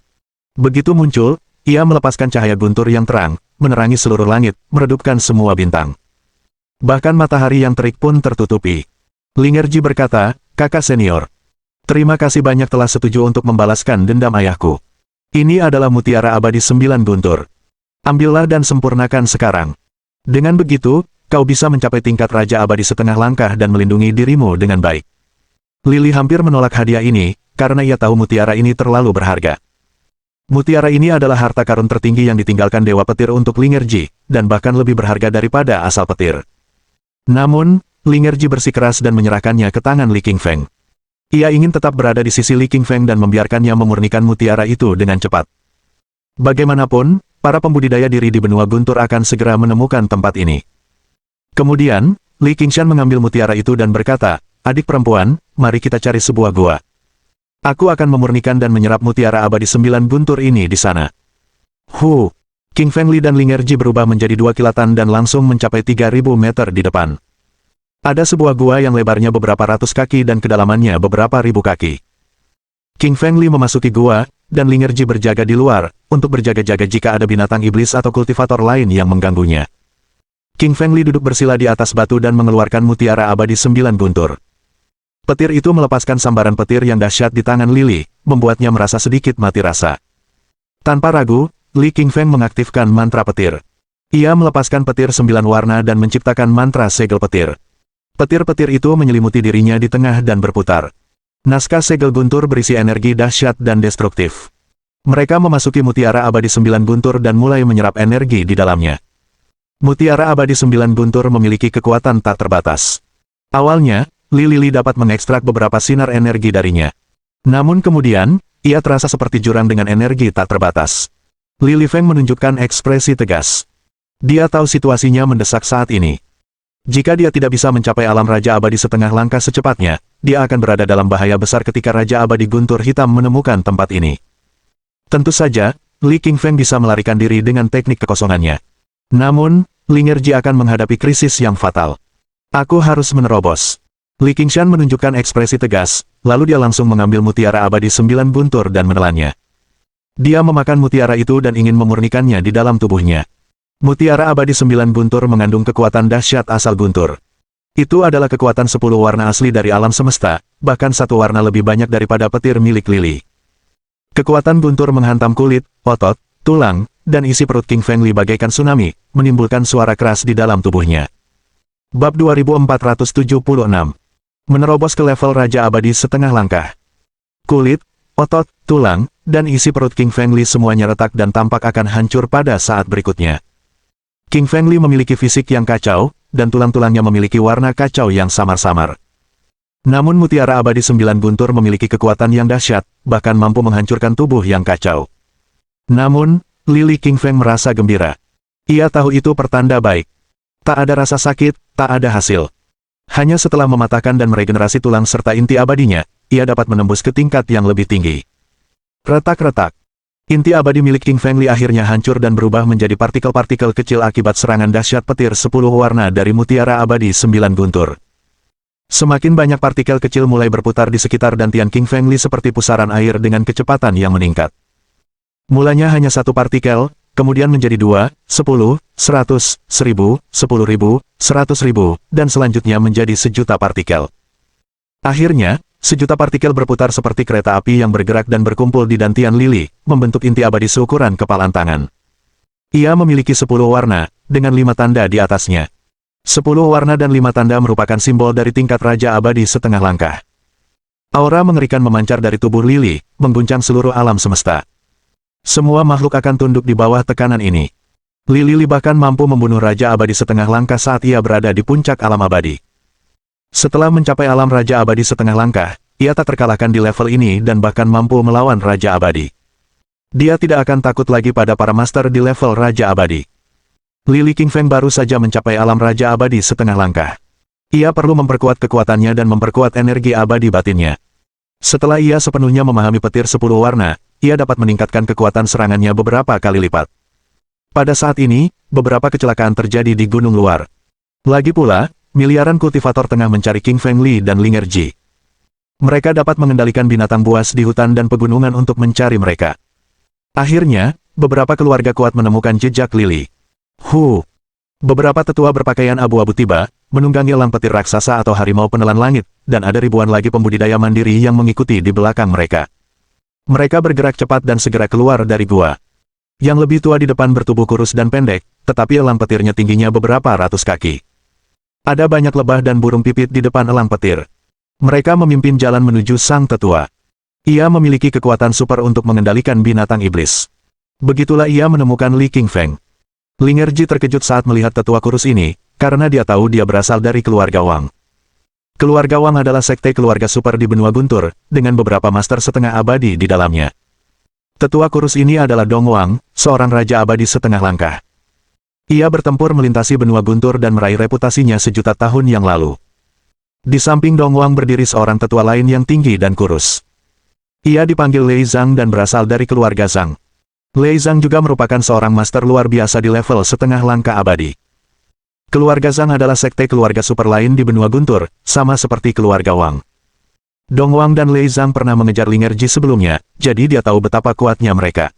Begitu muncul, ia melepaskan cahaya guntur yang terang, menerangi seluruh langit, meredupkan semua bintang. Bahkan matahari yang terik pun tertutupi. Lingerji berkata, "Kakak senior. Terima kasih banyak telah setuju untuk membalaskan dendam ayahku. Ini adalah mutiara abadi 9 guntur. Ambillah dan sempurnakan sekarang." Dengan begitu, kau bisa mencapai tingkat Raja Abadi setengah langkah dan melindungi dirimu dengan baik. Lily hampir menolak hadiah ini, karena ia tahu mutiara ini terlalu berharga. Mutiara ini adalah harta karun tertinggi yang ditinggalkan Dewa Petir untuk Lingerji, dan bahkan lebih berharga daripada asal petir. Namun, Lingerji bersikeras dan menyerahkannya ke tangan Li Qingfeng. Ia ingin tetap berada di sisi Li Qingfeng dan membiarkannya memurnikan mutiara itu dengan cepat. Bagaimanapun, para pembudidaya diri di benua guntur akan segera menemukan tempat ini. Kemudian, Li Qingshan mengambil mutiara itu dan berkata, "Adik perempuan, mari kita cari sebuah gua. Aku akan memurnikan dan menyerap mutiara abadi 9 guntur ini di sana." King Feng Li dan Lingerji berubah menjadi dua kilatan dan langsung mencapai 3.000 meter di depan. Ada sebuah gua yang lebarnya beberapa ratus kaki dan kedalamannya beberapa ribu kaki. King Feng Li memasuki gua, dan Lingerji berjaga di luar, untuk berjaga-jaga jika ada binatang iblis atau kultivator lain yang mengganggunya. King Feng Li duduk bersila di atas batu dan mengeluarkan mutiara abadi 9 guntur. Petir itu melepaskan sambaran petir yang dahsyat di tangan Lily, membuatnya merasa sedikit mati rasa. Tanpa ragu, Li Qingfeng mengaktifkan mantra petir. Ia melepaskan petir 9 warna dan menciptakan mantra segel petir. Petir-petir itu menyelimuti dirinya di tengah dan berputar. Naskah segel guntur berisi energi dahsyat dan destruktif. Mereka memasuki mutiara abadi 9 guntur dan mulai menyerap energi di dalamnya. Mutiara abadi 9 guntur memiliki kekuatan tak terbatas. Awalnya, Lily dapat mengekstrak beberapa sinar energi darinya. Namun kemudian, ia terasa seperti jurang dengan energi tak terbatas. Li Feng menunjukkan ekspresi tegas. Dia tahu situasinya mendesak saat ini. Jika dia tidak bisa mencapai alam Raja Abadi setengah langkah secepatnya, dia akan berada dalam bahaya besar ketika Raja Abadi Guntur Hitam menemukan tempat ini. Tentu saja, Li Qingfeng bisa melarikan diri dengan teknik kekosongannya. Namun, Lingerji akan menghadapi krisis yang fatal. Aku harus menerobos. Li Qingshan menunjukkan ekspresi tegas, lalu dia langsung mengambil mutiara abadi 9 guntur dan menelannya. Dia memakan mutiara itu dan ingin memurnikannya di dalam tubuhnya. Mutiara abadi 9 guntur mengandung kekuatan dahsyat asal guntur. Itu adalah kekuatan 10 warna asli dari alam semesta, bahkan satu warna lebih banyak daripada petir milik Lily. Kekuatan guntur menghantam kulit, otot, tulang, dan isi perut King Feng Li bagaikan tsunami, menimbulkan suara keras di dalam tubuhnya. Bab 2476. Menerobos ke level Raja Abadi setengah langkah. Kulit, otot, tulang, dan isi perut King Feng Li semuanya retak dan tampak akan hancur pada saat berikutnya. King Feng Li memiliki fisik yang kacau, dan tulang-tulangnya memiliki warna kacau yang samar-samar. Namun mutiara abadi 9 guntur memiliki kekuatan yang dahsyat, bahkan mampu menghancurkan tubuh yang kacau. Namun, Li King Feng merasa gembira. Ia tahu itu pertanda baik. Tak ada rasa sakit, tak ada hasil. Hanya setelah mematahkan dan meregenerasi tulang serta inti abadinya, ia dapat menembus ke tingkat yang lebih tinggi. Retak-retak. Inti abadi milik King Feng Li akhirnya hancur dan berubah menjadi partikel-partikel kecil akibat serangan dahsyat petir 10 warna dari mutiara abadi 9 guntur. Semakin banyak partikel kecil mulai berputar di sekitar dantian King Feng Li seperti pusaran air dengan kecepatan yang meningkat. Mulanya hanya satu partikel, kemudian menjadi 2, 10, 100, 1000, 10.000, 100.000, dan selanjutnya menjadi 1.000.000 partikel. Akhirnya, 1.000.000 partikel berputar seperti kereta api yang bergerak dan berkumpul di dantian Lily, membentuk inti abadi seukuran kepalan tangan. Ia memiliki 10 warna, dengan 5 tanda di atasnya. 10 warna dan 5 tanda merupakan simbol dari tingkat Raja Abadi setengah langkah. Aura mengerikan memancar dari tubuh Lily, mengguncang seluruh alam semesta. Semua makhluk akan tunduk di bawah tekanan ini. Lily bahkan mampu membunuh Raja Abadi setengah langkah saat ia berada di puncak alam abadi. Setelah mencapai alam Raja Abadi setengah langkah, ia tak terkalahkan di level ini dan bahkan mampu melawan Raja Abadi. Dia tidak akan takut lagi pada para master di level Raja Abadi. Li Qingfeng baru saja mencapai alam Raja Abadi setengah langkah. Ia perlu memperkuat kekuatannya dan memperkuat energi abadi batinnya. Setelah ia sepenuhnya memahami petir 10 warna, ia dapat meningkatkan kekuatan serangannya beberapa kali lipat. Pada saat ini, beberapa kecelakaan terjadi di gunung luar. Lagi pula, miliaran kultivator tengah mencari King Feng Li dan Lingerji. Mereka dapat mengendalikan binatang buas di hutan dan pegunungan untuk mencari mereka. Akhirnya, beberapa keluarga kuat menemukan jejak Lily. Beberapa tetua berpakaian abu-abu tiba, menunggangi elang petir raksasa atau harimau penelan langit, dan ada ribuan lagi pembudidaya mandiri yang mengikuti di belakang mereka. Mereka bergerak cepat dan segera keluar dari gua. Yang lebih tua di depan bertubuh kurus dan pendek, tetapi elang petirnya tingginya beberapa ratus kaki. Ada banyak lebah dan burung pipit di depan elang petir. Mereka memimpin jalan menuju sang tetua. Ia memiliki kekuatan super untuk mengendalikan binatang iblis. Begitulah ia menemukan Li Qingfeng. Lingerji terkejut saat melihat tetua kurus ini, karena dia tahu dia berasal dari keluarga Wang. Keluarga Wang adalah sekte keluarga super di benua Guntur, dengan beberapa master setengah abadi di dalamnya. Tetua kurus ini adalah Dong Wang, seorang raja abadi setengah langkah. Ia bertempur melintasi benua Guntur dan meraih reputasinya sejuta tahun yang lalu. Di samping Dong Wang berdiri seorang tetua lain yang tinggi dan kurus. Ia dipanggil Lei Zhang dan berasal dari keluarga Zhang. Lei Zhang juga merupakan seorang master luar biasa di level setengah langkah abadi. Keluarga Zhang adalah sekte keluarga super lain di benua Guntur, sama seperti keluarga Wang. Dong Wang dan Lei Zhang pernah mengejar Lingerji sebelumnya, jadi dia tahu betapa kuatnya mereka.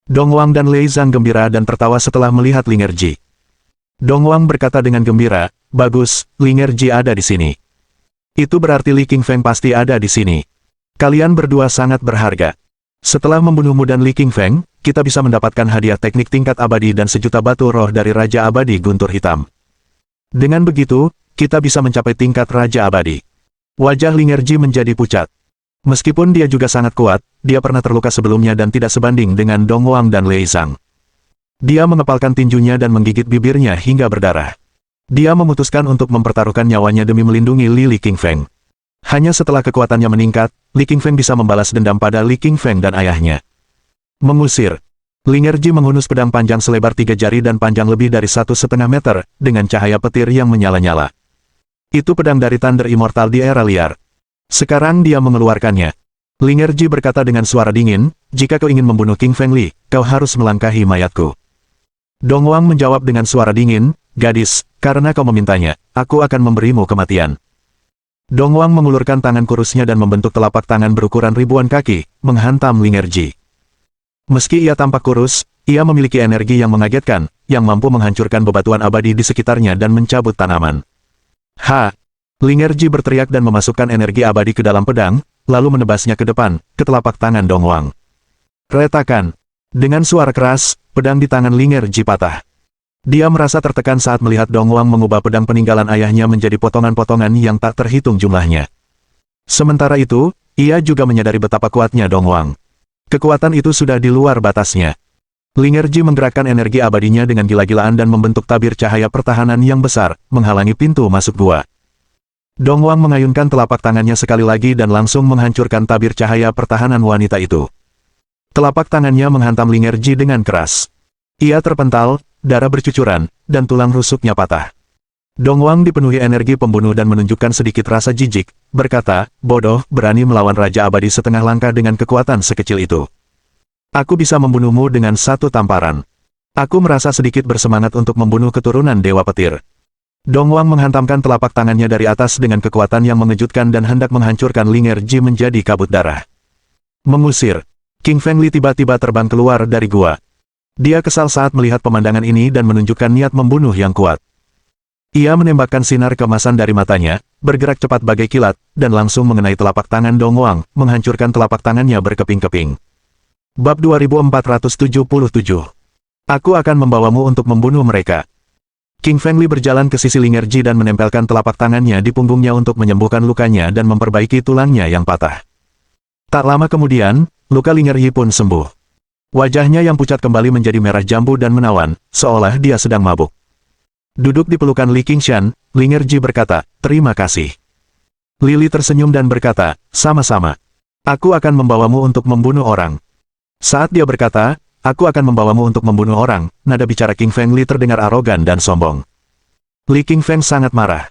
Dong Wang dan Lei Zhang gembira dan tertawa setelah melihat Lingerji. Dong Wang berkata dengan gembira, "Bagus, Lingerji ada di sini. Itu berarti Li Qingfeng pasti ada di sini. Kalian berdua sangat berharga. Setelah membunuhmu dan Li Qingfeng, kita bisa mendapatkan hadiah teknik tingkat abadi dan sejuta batu roh dari Raja Abadi Guntur Hitam. Dengan begitu, kita bisa mencapai tingkat Raja Abadi." Wajah Lingerji menjadi pucat. Meskipun dia juga sangat kuat, dia pernah terluka sebelumnya dan tidak sebanding dengan Dong Wang dan Lei Zhang. Dia mengepalkan tinjunya dan menggigit bibirnya hingga berdarah. Dia memutuskan untuk mempertaruhkan nyawanya demi melindungi Li Qingfeng. Hanya setelah kekuatannya meningkat, Li Qingfeng bisa membalas dendam pada Li Qingfeng dan ayahnya. Mengusir. Lingerji menghunus pedang panjang selebar 3 jari dan panjang lebih dari 1,5 meter, dengan cahaya petir yang menyala-nyala. Itu pedang dari Thunder Immortal di era liar. Sekarang dia mengeluarkannya. Lingerji berkata dengan suara dingin, "Jika kau ingin membunuh Qingfeng Li, kau harus melangkahi mayatku." Dong Wang menjawab dengan suara dingin, "Gadis, karena kau memintanya, aku akan memberimu kematian." Dong Wang mengulurkan tangan kurusnya dan membentuk telapak tangan berukuran ribuan kaki, menghantam Lingerji. Meski ia tampak kurus, ia memiliki energi yang mengagetkan, yang mampu menghancurkan bebatuan abadi di sekitarnya dan mencabut tanaman. "Ha!" Lingerji berteriak dan memasukkan energi abadi ke dalam pedang, lalu menebasnya ke depan, ke telapak tangan Dong Wang. Retakan. Dengan suara keras, pedang di tangan Lingerji patah. Dia merasa tertekan saat melihat Dong Wang mengubah pedang peninggalan ayahnya menjadi potongan-potongan yang tak terhitung jumlahnya. Sementara itu, ia juga menyadari betapa kuatnya Dong Wang. Kekuatan itu sudah di luar batasnya. Lingerji menggerakkan energi abadinya dengan gila-gilaan dan membentuk tabir cahaya pertahanan yang besar, menghalangi pintu masuk gua. Dong Wang mengayunkan telapak tangannya sekali lagi dan langsung menghancurkan tabir cahaya pertahanan wanita itu. Telapak tangannya menghantam Lingerji dengan keras. Ia terpental, darah bercucuran, dan tulang rusuknya patah. Dong Wang dipenuhi energi pembunuh dan menunjukkan sedikit rasa jijik, berkata, "Bodoh, berani melawan Raja Abadi setengah langkah dengan kekuatan sekecil itu. Aku bisa membunuhmu dengan satu tamparan." Aku merasa sedikit bersemangat untuk membunuh keturunan Dewa Petir. Dong Wang menghantamkan telapak tangannya dari atas dengan kekuatan yang mengejutkan dan hendak menghancurkan Lingerji menjadi kabut darah. Mengusir. Qingfeng Li tiba-tiba terbang keluar dari gua. Dia kesal saat melihat pemandangan ini dan menunjukkan niat membunuh yang kuat. Ia menembakkan sinar kemasan dari matanya, bergerak cepat bagai kilat, dan langsung mengenai telapak tangan Dong Wang, menghancurkan telapak tangannya berkeping-keping. Bab 2477. Aku akan membawamu untuk membunuh mereka. Qingfeng Li berjalan ke sisi Lingerji dan menempelkan telapak tangannya di punggungnya untuk menyembuhkan lukanya dan memperbaiki tulangnya yang patah. Tak lama kemudian, luka Lingerji pun sembuh. Wajahnya yang pucat kembali menjadi merah jambu dan menawan, seolah dia sedang mabuk. Duduk di pelukan Li Qingshan, Lingerji berkata, "Terima kasih." Lili tersenyum dan berkata, "Sama-sama. Aku akan membawamu untuk membunuh orang." Saat dia berkata, "Aku akan membawamu untuk membunuh orang," nada bicara Qingfeng Li terdengar arogan dan sombong. Li Qingfeng sangat marah.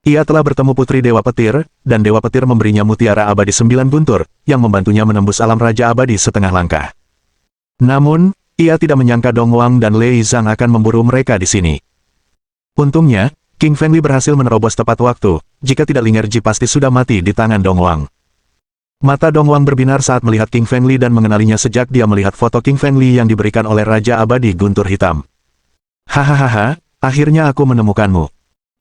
Ia telah bertemu Putri Dewa Petir, dan Dewa Petir memberinya mutiara abadi 9 guntur, yang membantunya menembus alam Raja Abadi setengah langkah. Namun, ia tidak menyangka Dong Wang dan Lei Zhang akan memburu mereka di sini. Untungnya, Qingfeng Li berhasil menerobos tepat waktu, jika tidak Lingerji pasti sudah mati di tangan Dong Wang. Mata Dong Wang berbinar saat melihat Qingfeng Li dan mengenalinya sejak dia melihat foto Qingfeng Li yang diberikan oleh Raja Abadi Guntur Hitam. "Hahaha, akhirnya aku menemukanmu.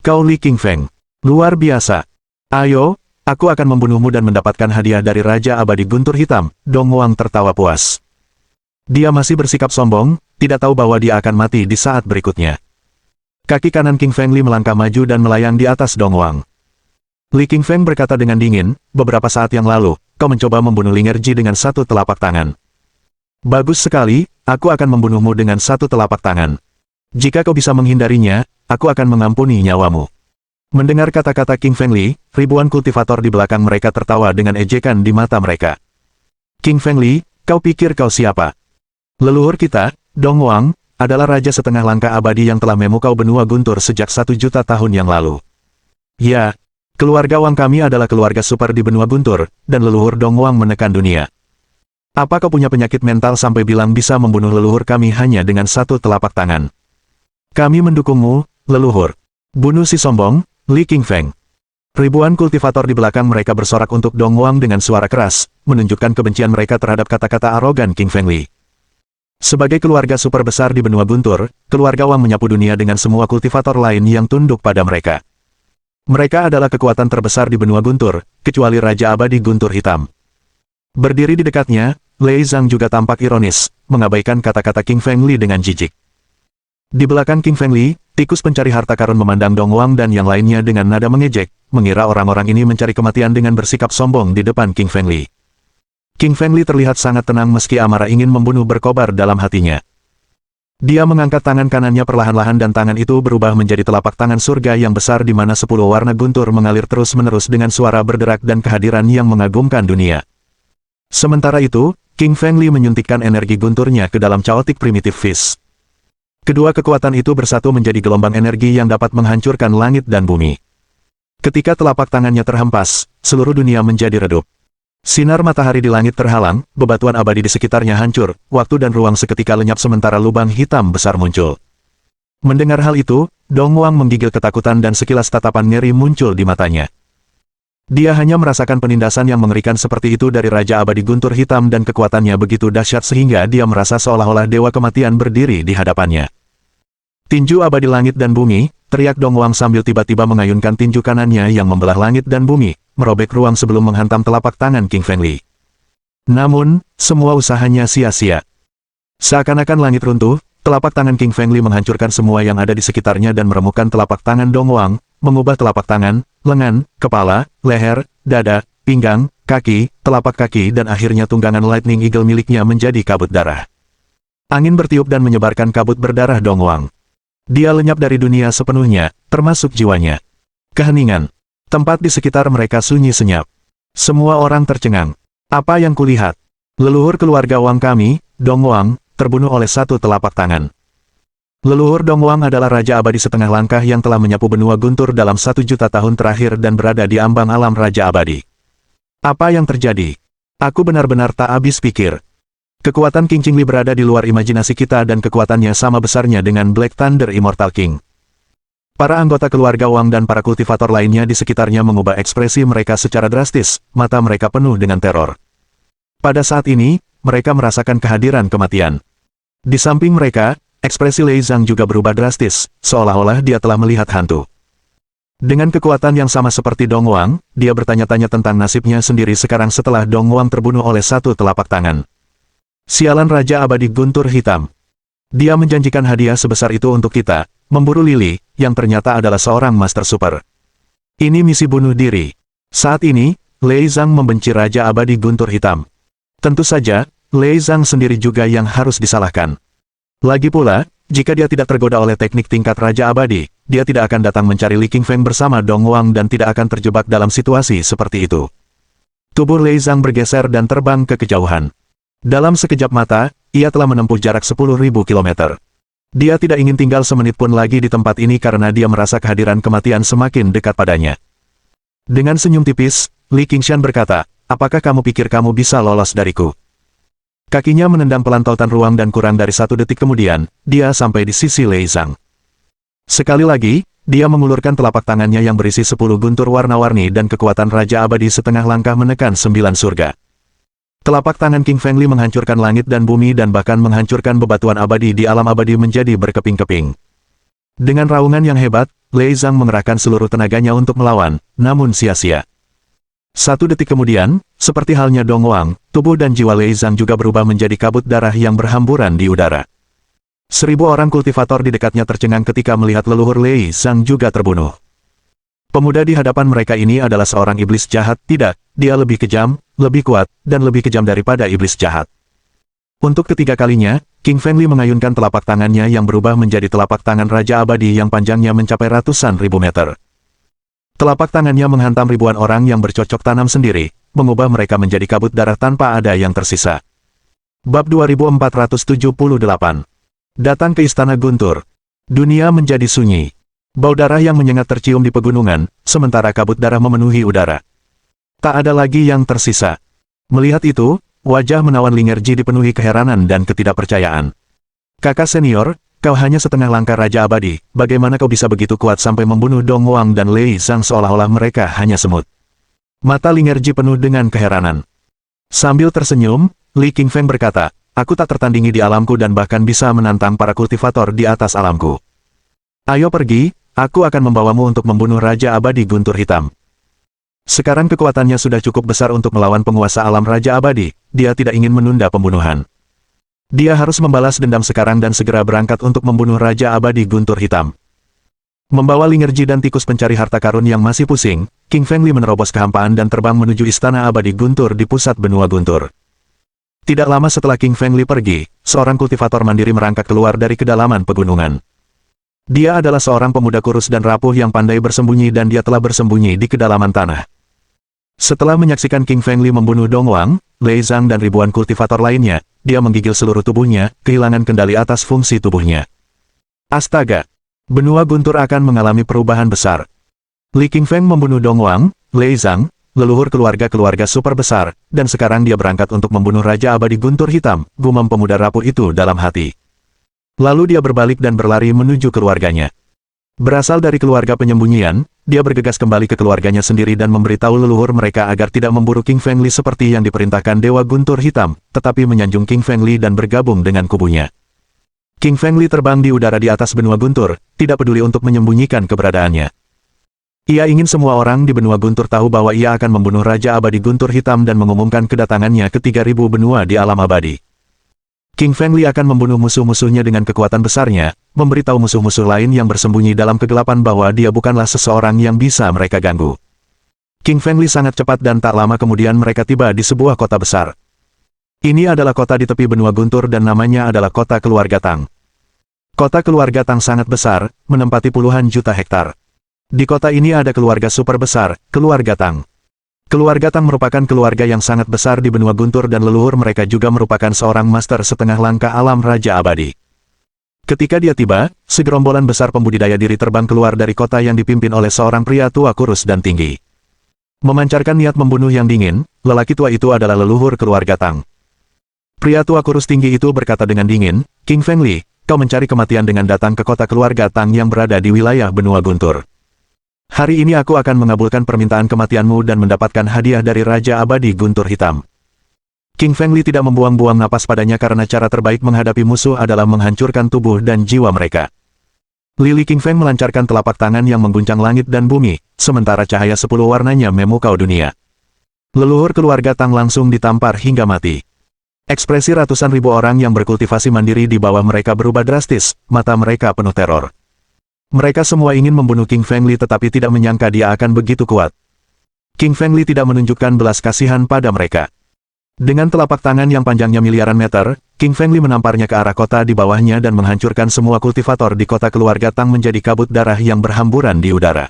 Kau Li Qingfeng. Luar biasa. Ayo, aku akan membunuhmu dan mendapatkan hadiah dari Raja Abadi Guntur Hitam." Dong Wang tertawa puas. Dia masih bersikap sombong, tidak tahu bahwa dia akan mati di saat berikutnya. Kaki kanan King Feng Li melangkah maju dan melayang di atas Dongwang. Li King Feng berkata dengan dingin, beberapa saat yang lalu, kau mencoba membunuh Linger Ji dengan satu telapak tangan. Bagus sekali, aku akan membunuhmu dengan satu telapak tangan. Jika kau bisa menghindarinya, aku akan mengampuni nyawamu. Mendengar kata-kata King Feng Li, ribuan kultivator di belakang mereka tertawa dengan ejekan di mata mereka. King Feng Li, kau pikir kau siapa? Leluhur kita, Dongwang, adalah raja setengah langkah abadi yang telah memukau benua guntur sejak 1.000.000 tahun yang lalu. Ya, keluarga Wang kami adalah keluarga super di benua guntur, dan leluhur Dongwang menekan dunia. Apa kau punya penyakit mental sampai bilang bisa membunuh leluhur kami hanya dengan satu telapak tangan? Kami mendukungmu, leluhur. Bunuh si sombong, Li King Feng. Ribuan kultivator di belakang mereka bersorak untuk Dongwang dengan suara keras, menunjukkan kebencian mereka terhadap kata-kata arogan King Feng Li. Sebagai keluarga super besar di benua guntur, keluarga Wang menyapu dunia dengan semua kultivator lain yang tunduk pada mereka. Mereka adalah kekuatan terbesar di benua guntur, kecuali Raja Abadi Guntur Hitam. Berdiri di dekatnya, Lei Zhang juga tampak ironis, mengabaikan kata-kata King Feng Li dengan jijik. Di belakang King Feng Li, tikus pencari harta karun memandang Dongwang dan yang lainnya dengan nada mengejek, mengira orang-orang ini mencari kematian dengan bersikap sombong di depan King Feng Li. King Feng Li terlihat sangat tenang meski amarah ingin membunuh berkobar dalam hatinya. Dia mengangkat tangan kanannya perlahan-lahan dan tangan itu berubah menjadi telapak tangan surga yang besar di mana 10 warna guntur mengalir terus-menerus dengan suara berderak dan kehadiran yang mengagumkan dunia. Sementara itu, King Feng Li menyuntikkan energi gunturnya ke dalam Chaotic Primitive Fist. Kedua kekuatan itu bersatu menjadi gelombang energi yang dapat menghancurkan langit dan bumi. Ketika telapak tangannya terhempas, seluruh dunia menjadi redup. Sinar matahari di langit terhalang, bebatuan abadi di sekitarnya hancur, waktu dan ruang seketika lenyap sementara lubang hitam besar muncul. Mendengar hal itu, Dongwang menggigil ketakutan dan sekilas tatapan ngeri muncul di matanya. Dia hanya merasakan penindasan yang mengerikan seperti itu dari Raja Abadi Guntur Hitam dan kekuatannya begitu dahsyat sehingga dia merasa seolah-olah dewa kematian berdiri di hadapannya. Tinju abadi langit dan bumi, teriak Dongwang sambil tiba-tiba mengayunkan tinju kanannya yang membelah langit dan bumi, merobek ruang sebelum menghantam telapak tangan King Feng Li. Namun, semua usahanya sia-sia. Seakan-akan langit runtuh, telapak tangan King Feng Li menghancurkan semua yang ada di sekitarnya dan meremukkan telapak tangan Dongwang, mengubah telapak tangan, lengan, kepala, leher, dada, pinggang, kaki, telapak kaki dan akhirnya tunggangan Lightning Eagle miliknya menjadi kabut darah. Angin bertiup dan menyebarkan kabut berdarah Dongwang. Dia lenyap dari dunia sepenuhnya, termasuk jiwanya. Keheningan. Tempat di sekitar mereka sunyi senyap. Semua orang tercengang. Apa yang kulihat? Leluhur keluarga Wang kami, Dongwang, terbunuh oleh satu telapak tangan. Leluhur Dongwang adalah Raja Abadi setengah langkah yang telah menyapu benua guntur dalam 1.000.000 tahun terakhir dan berada di ambang alam Raja Abadi. Apa yang terjadi? Aku benar-benar tak habis pikir. Kekuatan King Qingli berada di luar imajinasi kita dan kekuatannya sama besarnya dengan Black Thunder Immortal King. Para anggota keluarga Wang dan para kultivator lainnya di sekitarnya mengubah ekspresi mereka secara drastis, mata mereka penuh dengan teror. Pada saat ini, mereka merasakan kehadiran kematian. Di samping mereka, ekspresi Lei Zhang juga berubah drastis, seolah-olah dia telah melihat hantu. Dengan kekuatan yang sama seperti Dongwang, dia bertanya-tanya tentang nasibnya sendiri sekarang setelah Dongwang terbunuh oleh satu telapak tangan. Sialan Raja Abadi Guntur Hitam. Dia menjanjikan hadiah sebesar itu untuk kita, memburu Lily, yang ternyata adalah seorang Master Super. Ini misi bunuh diri. Saat ini, Lei Zhang membenci Raja Abadi Guntur Hitam. Tentu saja, Lei Zhang sendiri juga yang harus disalahkan. Lagi pula, jika dia tidak tergoda oleh teknik tingkat Raja Abadi, dia tidak akan datang mencari Li King Feng bersama Dongwang dan tidak akan terjebak dalam situasi seperti itu. Tubuh Lei Zhang bergeser dan terbang ke kejauhan. Dalam sekejap mata, ia telah menempuh jarak 10.000 kilometer. Dia tidak ingin tinggal semenit pun lagi di tempat ini karena dia merasa kehadiran kematian semakin dekat padanya. Dengan senyum tipis, Li Qingshan berkata, apakah kamu pikir kamu bisa lolos dariku? Kakinya menendang pelan tautan ruang dan kurang dari 1 detik kemudian, dia sampai di sisi Lei Zhang. Sekali lagi, dia mengulurkan telapak tangannya yang berisi 10 guntur warna-warni dan kekuatan Raja Abadi setengah langkah menekan 9 surga. Telapak tangan King Feng Li menghancurkan langit dan bumi dan bahkan menghancurkan bebatuan abadi di alam abadi menjadi berkeping-keping. Dengan raungan yang hebat, Lei Zhang mengerahkan seluruh tenaganya untuk melawan, namun sia-sia. Satu detik kemudian, seperti halnya Dong Wang, tubuh dan jiwa Lei Zhang juga berubah menjadi kabut darah yang berhamburan di udara. 1000 orang kultivator di dekatnya tercengang ketika melihat leluhur Lei Zhang juga terbunuh. Pemuda di hadapan mereka ini adalah seorang iblis jahat, tidak, dia lebih kejam, lebih kuat, dan lebih kejam daripada iblis jahat. Untuk ketiga kalinya, King Fengli mengayunkan telapak tangannya yang berubah menjadi telapak tangan Raja Abadi yang panjangnya mencapai ratusan ribu meter. Telapak tangannya menghantam ribuan orang yang bercocok tanam sendiri, mengubah mereka menjadi kabut darah tanpa ada yang tersisa. Bab 2478. Datang ke Istana Guntur. Dunia menjadi sunyi. Bau darah yang menyengat tercium di pegunungan, sementara kabut darah memenuhi udara. Tak ada lagi yang tersisa. Melihat itu, wajah menawan Lingerji dipenuhi keheranan dan ketidakpercayaan. Kakak senior, kau hanya setengah langkah Raja Abadi, bagaimana kau bisa begitu kuat sampai membunuh Dong Wang dan Lei Zhang seolah-olah mereka hanya semut? Mata Lingerji penuh dengan keheranan. Sambil tersenyum, Li Qingfeng berkata, aku tak tertandingi di alamku dan bahkan bisa menantang para kultivator di atas alamku. Ayo pergi, aku akan membawamu untuk membunuh Raja Abadi Guntur Hitam. Sekarang kekuatannya sudah cukup besar untuk melawan penguasa alam Raja Abadi, dia tidak ingin menunda pembunuhan. Dia harus membalas dendam sekarang dan segera berangkat untuk membunuh Raja Abadi Guntur Hitam. Membawa Lingerji dan tikus pencari harta karun yang masih pusing, King Fengli menerobos kehampaan dan terbang menuju Istana Abadi Guntur di pusat benua Guntur. Tidak lama setelah King Fengli pergi, seorang kultivator mandiri merangkak keluar dari kedalaman pegunungan. Dia adalah seorang pemuda kurus dan rapuh yang pandai bersembunyi dan dia telah bersembunyi di kedalaman tanah. Setelah menyaksikan King Fengli membunuh Dong Wang, Lei Zhang dan ribuan kultivator lainnya, dia menggigil seluruh tubuhnya, kehilangan kendali atas fungsi tubuhnya. Astaga! Benua Guntur akan mengalami perubahan besar. Li Qingfeng membunuh Dong Wang, Lei Zhang, leluhur keluarga-keluarga super besar, dan sekarang dia berangkat untuk membunuh Raja Abadi Guntur Hitam, gumam pemuda rapuh itu dalam hati. Lalu dia berbalik dan berlari menuju keluarganya. Berasal dari keluarga penyembunyian, dia bergegas kembali ke keluarganya sendiri dan memberitahu leluhur mereka agar tidak memburu King Fengli seperti yang diperintahkan Dewa Guntur Hitam, tetapi menyanjung King Fengli dan bergabung dengan kubunya. King Fengli terbang di udara di atas benua Guntur, tidak peduli untuk menyembunyikan keberadaannya. Ia ingin semua orang di benua Guntur tahu bahwa ia akan membunuh Raja Abadi Guntur Hitam dan mengumumkan kedatangannya ke 3000 benua di alam abadi. King Fengli akan membunuh musuh-musuhnya dengan kekuatan besarnya, memberitahu musuh-musuh lain yang bersembunyi dalam kegelapan bahwa dia bukanlah seseorang yang bisa mereka ganggu. King Fengli sangat cepat dan tak lama kemudian mereka tiba di sebuah kota besar. Ini adalah kota di tepi benua Guntur dan namanya adalah Kota Keluarga Tang. Kota Keluarga Tang sangat besar, menempati puluhan juta hektar. Di kota ini ada keluarga super besar, Keluarga Tang. Keluarga Tang merupakan keluarga yang sangat besar di benua Guntur dan leluhur mereka juga merupakan seorang master setengah langkah alam Raja Abadi. Ketika dia tiba, segerombolan besar pembudidaya diri terbang keluar dari kota yang dipimpin oleh seorang pria tua kurus dan tinggi. Memancarkan niat membunuh yang dingin, lelaki tua itu adalah leluhur Keluarga Tang. Pria tua kurus tinggi itu berkata dengan dingin, King Fengli, kau mencari kematian dengan datang ke kota Keluarga Tang yang berada di wilayah benua Guntur. Hari ini aku akan mengabulkan permintaan kematianmu dan mendapatkan hadiah dari Raja Abadi Guntur Hitam. King Fengli tidak membuang-buang napas padanya karena cara terbaik menghadapi musuh adalah menghancurkan tubuh dan jiwa mereka. Li Qingfeng melancarkan telapak tangan yang mengguncang langit dan bumi, sementara cahaya 10 warnanya memukau dunia. Leluhur Keluarga Tang langsung ditampar hingga mati. Ekspresi ratusan ribu orang yang berkultivasi mandiri di bawah mereka berubah drastis, mata mereka penuh teror. Mereka semua ingin membunuh King Fengli tetapi tidak menyangka dia akan begitu kuat. King Fengli tidak menunjukkan belas kasihan pada mereka. Dengan telapak tangan yang panjangnya miliaran meter, King Fengli menamparnya ke arah kota di bawahnya dan menghancurkan semua kultivator di kota Keluarga Tang menjadi kabut darah yang berhamburan di udara.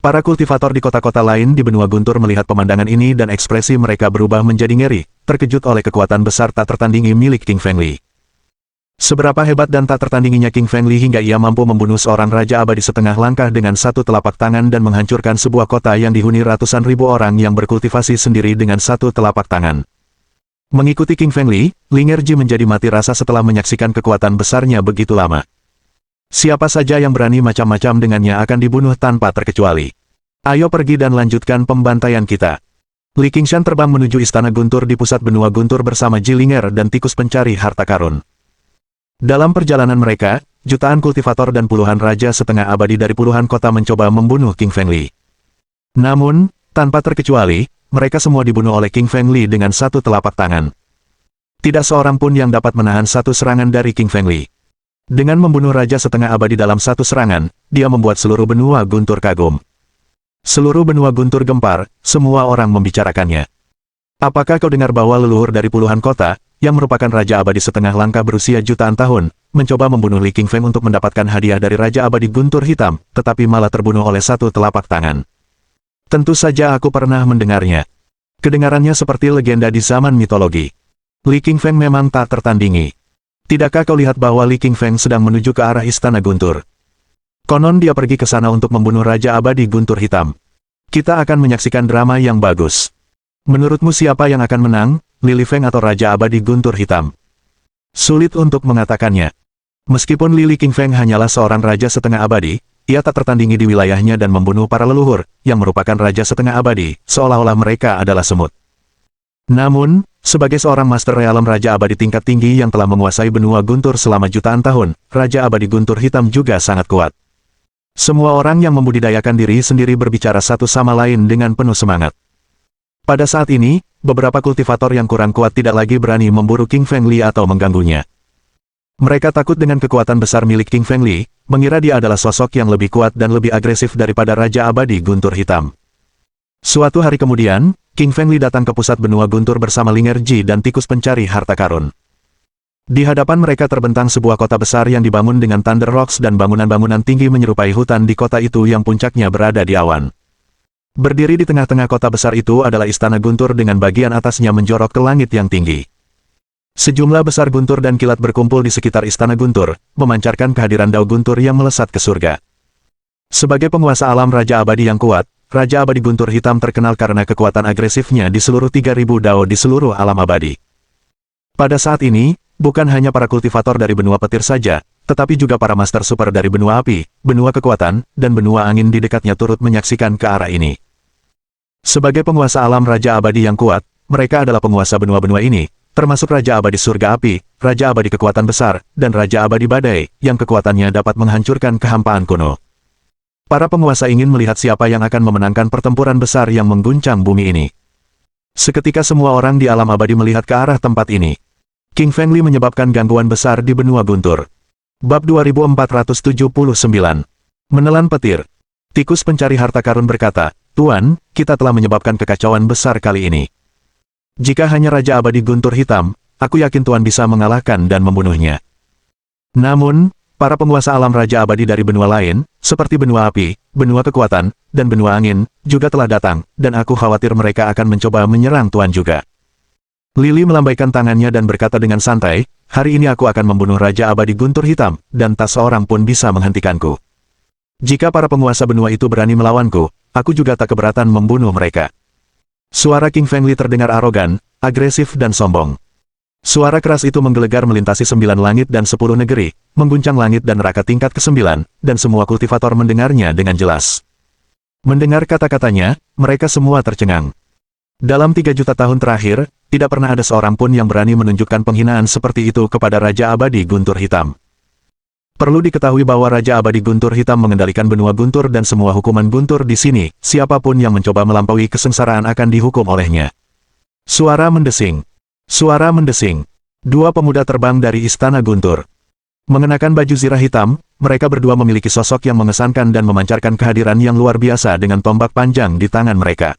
Para kultivator di kota-kota lain di benua Guntur melihat pemandangan ini dan ekspresi mereka berubah menjadi ngeri, terkejut oleh kekuatan besar tak tertandingi milik King Fengli. Seberapa hebat dan tak tertandinginya King Fengli hingga ia mampu membunuh seorang Raja Abadi setengah langkah dengan satu telapak tangan dan menghancurkan sebuah kota yang dihuni ratusan ribu orang yang berkultivasi sendiri dengan satu telapak tangan. Mengikuti King Fengli, Lingerji menjadi mati rasa setelah menyaksikan kekuatan besarnya begitu lama. Siapa saja yang berani macam-macam dengannya akan dibunuh tanpa terkecuali. Ayo pergi dan lanjutkan pembantaian kita. Li Qingshan terbang menuju Istana Guntur di pusat benua Guntur bersama Jilinger dan tikus pencari harta karun. Dalam perjalanan mereka, jutaan kultivator dan puluhan raja setengah abadi dari puluhan kota mencoba membunuh King Fengli. Namun, Tanpa terkecuali, mereka semua dibunuh oleh King Feng Li dengan satu telapak tangan. Tidak seorang pun yang dapat menahan satu serangan dari King Feng Li. Dengan membunuh Raja Setengah Abadi dalam satu serangan, dia membuat seluruh benua guntur kagum. Seluruh benua guntur gempar, semua orang membicarakannya. Apakah kau dengar bahwa leluhur dari puluhan kota, yang merupakan Raja Abadi Setengah Langkah berusia jutaan tahun, mencoba membunuh Li King Feng untuk mendapatkan hadiah dari Raja Abadi Guntur Hitam, tetapi malah terbunuh oleh satu telapak tangan. Tentu saja aku pernah mendengarnya. Kedengarannya seperti legenda di zaman mitologi. Li King Feng memang tak tertandingi. Tidakkah kau lihat bahwa Li King Feng sedang menuju ke arah Istana Guntur? Konon dia pergi ke sana untuk membunuh Raja Abadi Guntur Hitam. Kita akan menyaksikan drama yang bagus. Menurutmu siapa yang akan menang, Li Feng atau Raja Abadi Guntur Hitam? Sulit untuk mengatakannya. Meskipun Li King Feng hanyalah seorang Raja Setengah Abadi, ia tak tertandingi di wilayahnya dan membunuh para leluhur, yang merupakan Raja Setengah Abadi, seolah-olah mereka adalah semut. Namun, sebagai seorang Master Realm Raja Abadi tingkat tinggi yang telah menguasai benua guntur selama jutaan tahun, Raja Abadi Guntur Hitam juga sangat kuat. Semua orang yang membudidayakan diri sendiri berbicara satu sama lain dengan penuh semangat. Pada saat ini, beberapa kultivator yang kurang kuat tidak lagi berani memburu King Feng Li atau mengganggunya. Mereka takut dengan kekuatan besar milik King Feng Li, mengira dia adalah sosok yang lebih kuat dan lebih agresif daripada Raja Abadi Guntur Hitam. Suatu hari kemudian, King Feng Li datang ke pusat benua guntur bersama Linger Ji dan tikus pencari harta karun. Di hadapan mereka terbentang sebuah kota besar yang dibangun dengan Thunder Rocks dan bangunan-bangunan tinggi menyerupai hutan di kota itu yang puncaknya berada di awan. Berdiri di tengah-tengah kota besar itu adalah Istana Guntur dengan bagian atasnya menjorok ke langit yang tinggi. Sejumlah besar guntur dan kilat berkumpul di sekitar Istana Guntur, memancarkan kehadiran Dao Guntur yang melesat ke surga. Sebagai penguasa alam Raja Abadi yang kuat, Raja Abadi Guntur Hitam terkenal karena kekuatan agresifnya di seluruh 3.000 Dao di seluruh alam abadi. Pada saat ini, bukan hanya para kultivator dari benua petir saja, tetapi juga para master super dari benua api, benua kekuatan, dan benua angin di dekatnya turut menyaksikan ke arah ini. Sebagai penguasa alam Raja Abadi yang kuat, mereka adalah penguasa benua-benua ini, termasuk Raja Abadi Surga Api, Raja Abadi Kekuatan Besar, dan Raja Abadi Badai, yang kekuatannya dapat menghancurkan kehampaan kuno. Para penguasa ingin melihat siapa yang akan memenangkan pertempuran besar yang mengguncang bumi ini. Seketika semua orang di alam abadi melihat ke arah tempat ini. King Feng Li menyebabkan gangguan besar di benua guntur. Bab 2479. Menelan petir. Tikus pencari harta karun berkata, "Tuan, kita telah menyebabkan kekacauan besar kali ini. Jika hanya Raja Abadi Guntur Hitam, aku yakin Tuan bisa mengalahkan dan membunuhnya." Namun, para penguasa alam Raja Abadi dari benua lain, seperti benua api, benua kekuatan, dan benua angin, juga telah datang, dan aku khawatir mereka akan mencoba menyerang Tuan juga. Lili melambaikan tangannya dan berkata dengan santai, "Hari ini aku akan membunuh Raja Abadi Guntur Hitam, dan tak seorang pun bisa menghentikanku. Jika para penguasa benua itu berani melawanku, aku juga tak keberatan membunuh mereka." Suara King Feng Li terdengar arogan, agresif dan sombong. Suara keras itu menggelegar melintasi 9 langit dan 10 negeri, mengguncang langit dan neraka tingkat ke-9, dan semua kultivator mendengarnya dengan jelas. Mendengar kata-katanya, mereka semua tercengang. Dalam 3 juta tahun terakhir, tidak pernah ada seorang pun yang berani menunjukkan penghinaan seperti itu kepada Raja Abadi Guntur Hitam. Perlu diketahui bahwa Raja Abadi Guntur Hitam mengendalikan benua guntur dan semua hukuman guntur di sini, siapapun yang mencoba melampaui kesengsaraan akan dihukum olehnya. Suara mendesing. Suara mendesing. 2 pemuda terbang dari Istana Guntur. Mengenakan baju zirah hitam, mereka berdua memiliki sosok yang mengesankan dan memancarkan kehadiran yang luar biasa dengan tombak panjang di tangan mereka.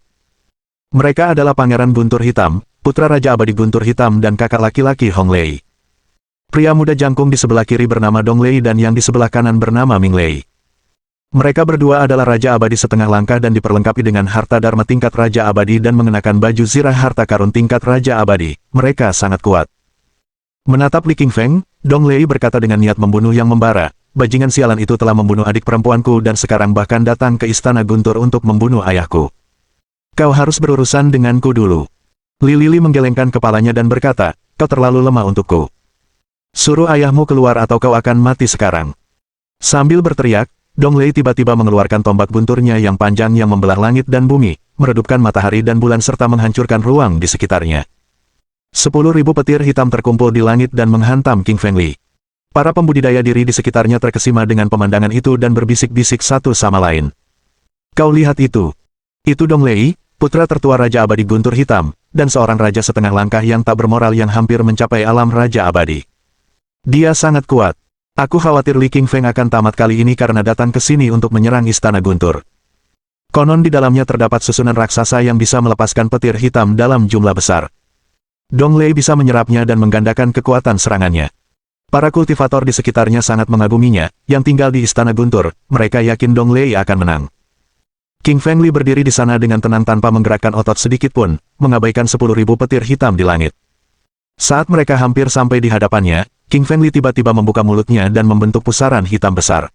Mereka adalah Pangeran Guntur Hitam, putra Raja Abadi Guntur Hitam dan kakak laki-laki Hong Lei. Pria muda jangkung di sebelah kiri bernama Dong Lei dan yang di sebelah kanan bernama Ming Lei. Mereka berdua adalah Raja Abadi Setengah Langkah dan diperlengkapi dengan harta dharma tingkat Raja Abadi dan mengenakan baju zirah harta karun tingkat Raja Abadi. Mereka sangat kuat. Menatap Li King Feng, Dong Lei berkata dengan niat membunuh yang membara, "Bajingan sialan itu telah membunuh adik perempuanku dan sekarang bahkan datang ke Istana Guntur untuk membunuh ayahku. Kau harus berurusan denganku dulu." Li menggelengkan kepalanya dan berkata, "Kau terlalu lemah untukku. Suruh ayahmu keluar atau kau akan mati sekarang." Sambil berteriak, Dong Lei tiba-tiba mengeluarkan tombak gunturnya yang panjang yang membelah langit dan bumi, meredupkan matahari dan bulan serta menghancurkan ruang di sekitarnya. 10.000 petir hitam terkumpul di langit dan menghantam King Feng Li. Para pembudidaya diri di sekitarnya terkesima dengan pemandangan itu dan berbisik-bisik satu sama lain. "Kau lihat itu. Itu Dong Lei, putra tertua Raja Abadi Guntur Hitam, dan seorang raja setengah langkah yang tak bermoral yang hampir mencapai alam Raja Abadi. Dia sangat kuat. Aku khawatir Li Qingfeng akan tamat kali ini karena datang ke sini untuk menyerang Istana Guntur. Konon di dalamnya terdapat susunan raksasa yang bisa melepaskan petir hitam dalam jumlah besar. Dong Lei bisa menyerapnya dan menggandakan kekuatan serangannya. Para kultivator di sekitarnya sangat mengaguminya, yang tinggal di Istana Guntur, mereka yakin Dong Lei akan menang. King Feng Li berdiri di sana dengan tenang tanpa menggerakkan otot sedikit pun, mengabaikan 10.000 petir hitam di langit. Saat mereka hampir sampai di hadapannya, King Feng Li tiba-tiba membuka mulutnya dan membentuk pusaran hitam besar.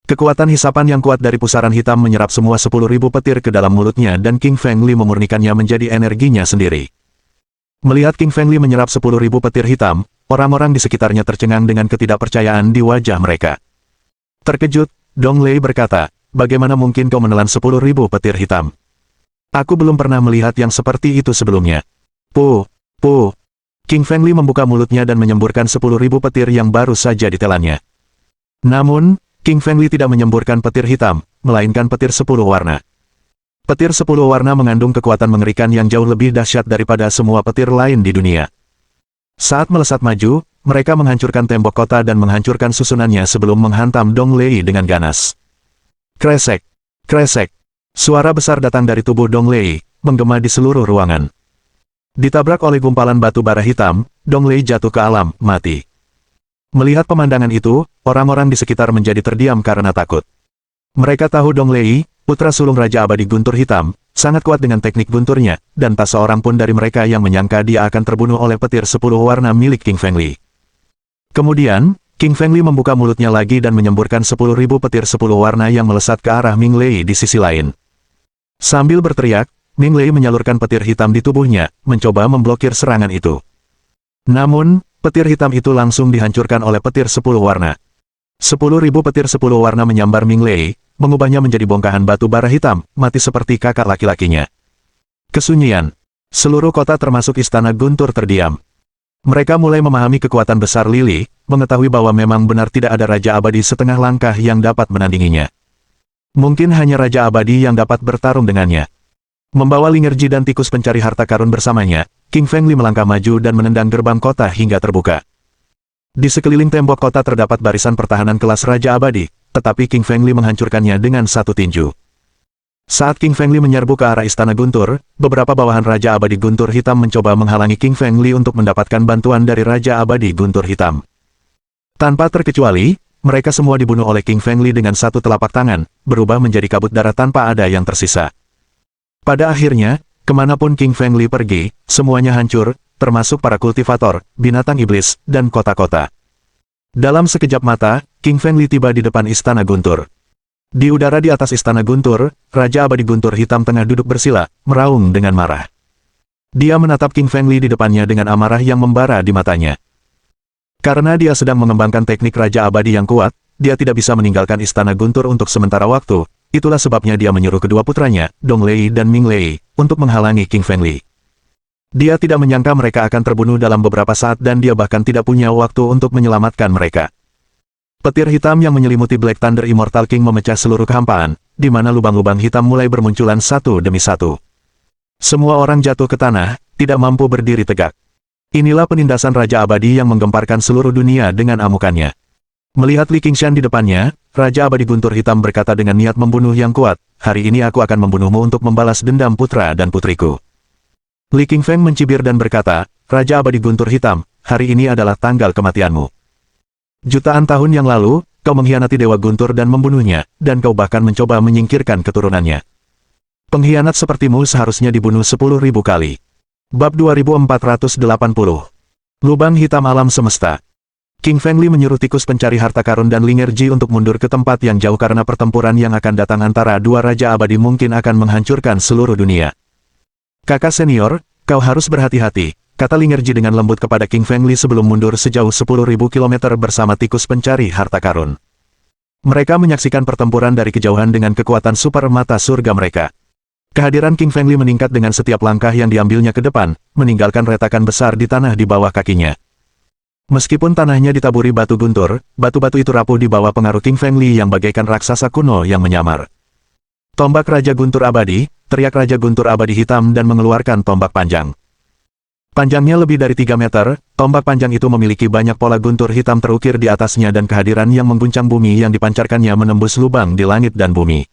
Kekuatan hisapan yang kuat dari pusaran hitam menyerap semua 10.000 petir ke dalam mulutnya dan King Feng Li memurnikannya menjadi energinya sendiri. Melihat King Feng Li menyerap 10.000 petir hitam, orang-orang di sekitarnya tercengang dengan ketidakpercayaan di wajah mereka. Terkejut, Dong Lei berkata, "Bagaimana mungkin kau menelan 10.000 petir hitam? Aku belum pernah melihat yang seperti itu sebelumnya." "Puh. King Feng Li membuka mulutnya dan menyemburkan 10.000 petir yang baru saja ditelannya. Namun, King Feng Li tidak menyemburkan petir hitam, melainkan petir 10 warna. Petir 10 warna mengandung kekuatan mengerikan yang jauh lebih dahsyat daripada semua petir lain di dunia. Saat melesat maju, mereka menghancurkan tembok kota dan menghancurkan susunannya sebelum menghantam Dong Lei dengan ganas. Kresek, kresek. Suara besar datang dari tubuh Dong Lei, menggema di seluruh ruangan. Ditabrak oleh gumpalan batu bara hitam, Dong Lei jatuh ke alam, mati. Melihat pemandangan itu, orang-orang di sekitar menjadi terdiam karena takut. Mereka tahu Dong Lei, putra sulung Raja Abadi Guntur Hitam, sangat kuat dengan teknik gunturnya, dan tak seorang pun dari mereka yang menyangka dia akan terbunuh oleh petir 10 warna milik King Feng Li. Kemudian, King Feng Li membuka mulutnya lagi dan menyemburkan 10.000 petir 10 warna yang melesat ke arah Ming Lei di sisi lain. Sambil berteriak, Ming Lei menyalurkan petir hitam di tubuhnya, mencoba memblokir serangan itu. Namun, petir hitam itu langsung dihancurkan oleh petir 10 warna. 10.000 petir 10 warna menyambar Ming Lei, mengubahnya menjadi bongkahan batu bara hitam, mati seperti kakak laki-lakinya. Kesunyian. Seluruh kota termasuk Istana Guntur terdiam. Mereka mulai memahami kekuatan besar Lili, mengetahui bahwa memang benar tidak ada Raja Abadi setengah langkah yang dapat menandinginya. Mungkin hanya Raja Abadi yang dapat bertarung dengannya. Membawa Lingerji dan tikus pencari harta karun bersamanya, King Feng Li melangkah maju dan menendang gerbang kota hingga terbuka. Di sekeliling tembok kota terdapat barisan pertahanan kelas Raja Abadi, tetapi King Feng Li menghancurkannya dengan satu tinju. Saat King Feng Li menyerbu ke arah Istana Guntur, beberapa bawahan Raja Abadi Guntur Hitam mencoba menghalangi King Feng Li untuk mendapatkan bantuan dari Raja Abadi Guntur Hitam. Tanpa terkecuali, mereka semua dibunuh oleh King Feng Li dengan satu telapak tangan, berubah menjadi kabut darah tanpa ada yang tersisa. Pada akhirnya, kemanapun King Feng Li pergi, semuanya hancur, termasuk para kultivator, binatang iblis, dan kota-kota. Dalam sekejap mata, King Feng Li tiba di depan Istana Guntur. Di udara di atas Istana Guntur, Raja Abadi Guntur Hitam tengah duduk bersila, meraung dengan marah. Dia menatap King Feng Li di depannya dengan amarah yang membara di matanya. Karena dia sedang mengembangkan teknik Raja Abadi yang kuat, dia tidak bisa meninggalkan Istana Guntur untuk sementara waktu. Itulah sebabnya dia menyuruh kedua putranya, Dong Lei dan Ming Lei, untuk menghalangi King Feng Li. Dia tidak menyangka mereka akan terbunuh dalam beberapa saat dan dia bahkan tidak punya waktu untuk menyelamatkan mereka. Petir hitam yang menyelimuti Black Thunder Immortal King memecah seluruh kehampaan, di mana lubang-lubang hitam mulai bermunculan satu demi satu. Semua orang jatuh ke tanah, tidak mampu berdiri tegak. Inilah penindasan Raja Abadi yang menggemparkan seluruh dunia dengan amukannya. Melihat Li Qingshan di depannya, Raja Abadi Guntur Hitam berkata dengan niat membunuh yang kuat, "Hari ini aku akan membunuhmu untuk membalas dendam putra dan putriku." Li Qingfeng mencibir dan berkata, "Raja Abadi Guntur Hitam, hari ini adalah tanggal kematianmu. Jutaan tahun yang lalu, kau mengkhianati Dewa Guntur dan membunuhnya, dan kau bahkan mencoba menyingkirkan keturunannya. Pengkhianat sepertimu seharusnya dibunuh 10.000 kali." Bab 2480. Lubang Hitam Alam Semesta. King Feng Li menyuruh tikus pencari harta karun dan Lingerji untuk mundur ke tempat yang jauh karena pertempuran yang akan datang antara dua Raja Abadi mungkin akan menghancurkan seluruh dunia. "Kakak senior, kau harus berhati-hati," kata Lingerji dengan lembut kepada King Feng Li sebelum mundur sejauh 10.000 kilometer bersama tikus pencari harta karun. Mereka menyaksikan pertempuran dari kejauhan dengan kekuatan super mata surga mereka. Kehadiran King Feng Li meningkat dengan setiap langkah yang diambilnya ke depan, meninggalkan retakan besar di tanah di bawah kakinya. Meskipun tanahnya ditaburi batu guntur, batu-batu itu rapuh di bawah pengaruh King Feng Li yang bagaikan raksasa kuno yang menyamar. Tombak Raja Guntur Abadi, teriak Raja Guntur Abadi Hitam dan mengeluarkan tombak panjang. Panjangnya lebih dari 3 meter, tombak panjang itu memiliki banyak pola guntur hitam terukir di atasnya dan kehadiran yang mengguncang bumi yang dipancarkannya menembus lubang di langit dan bumi.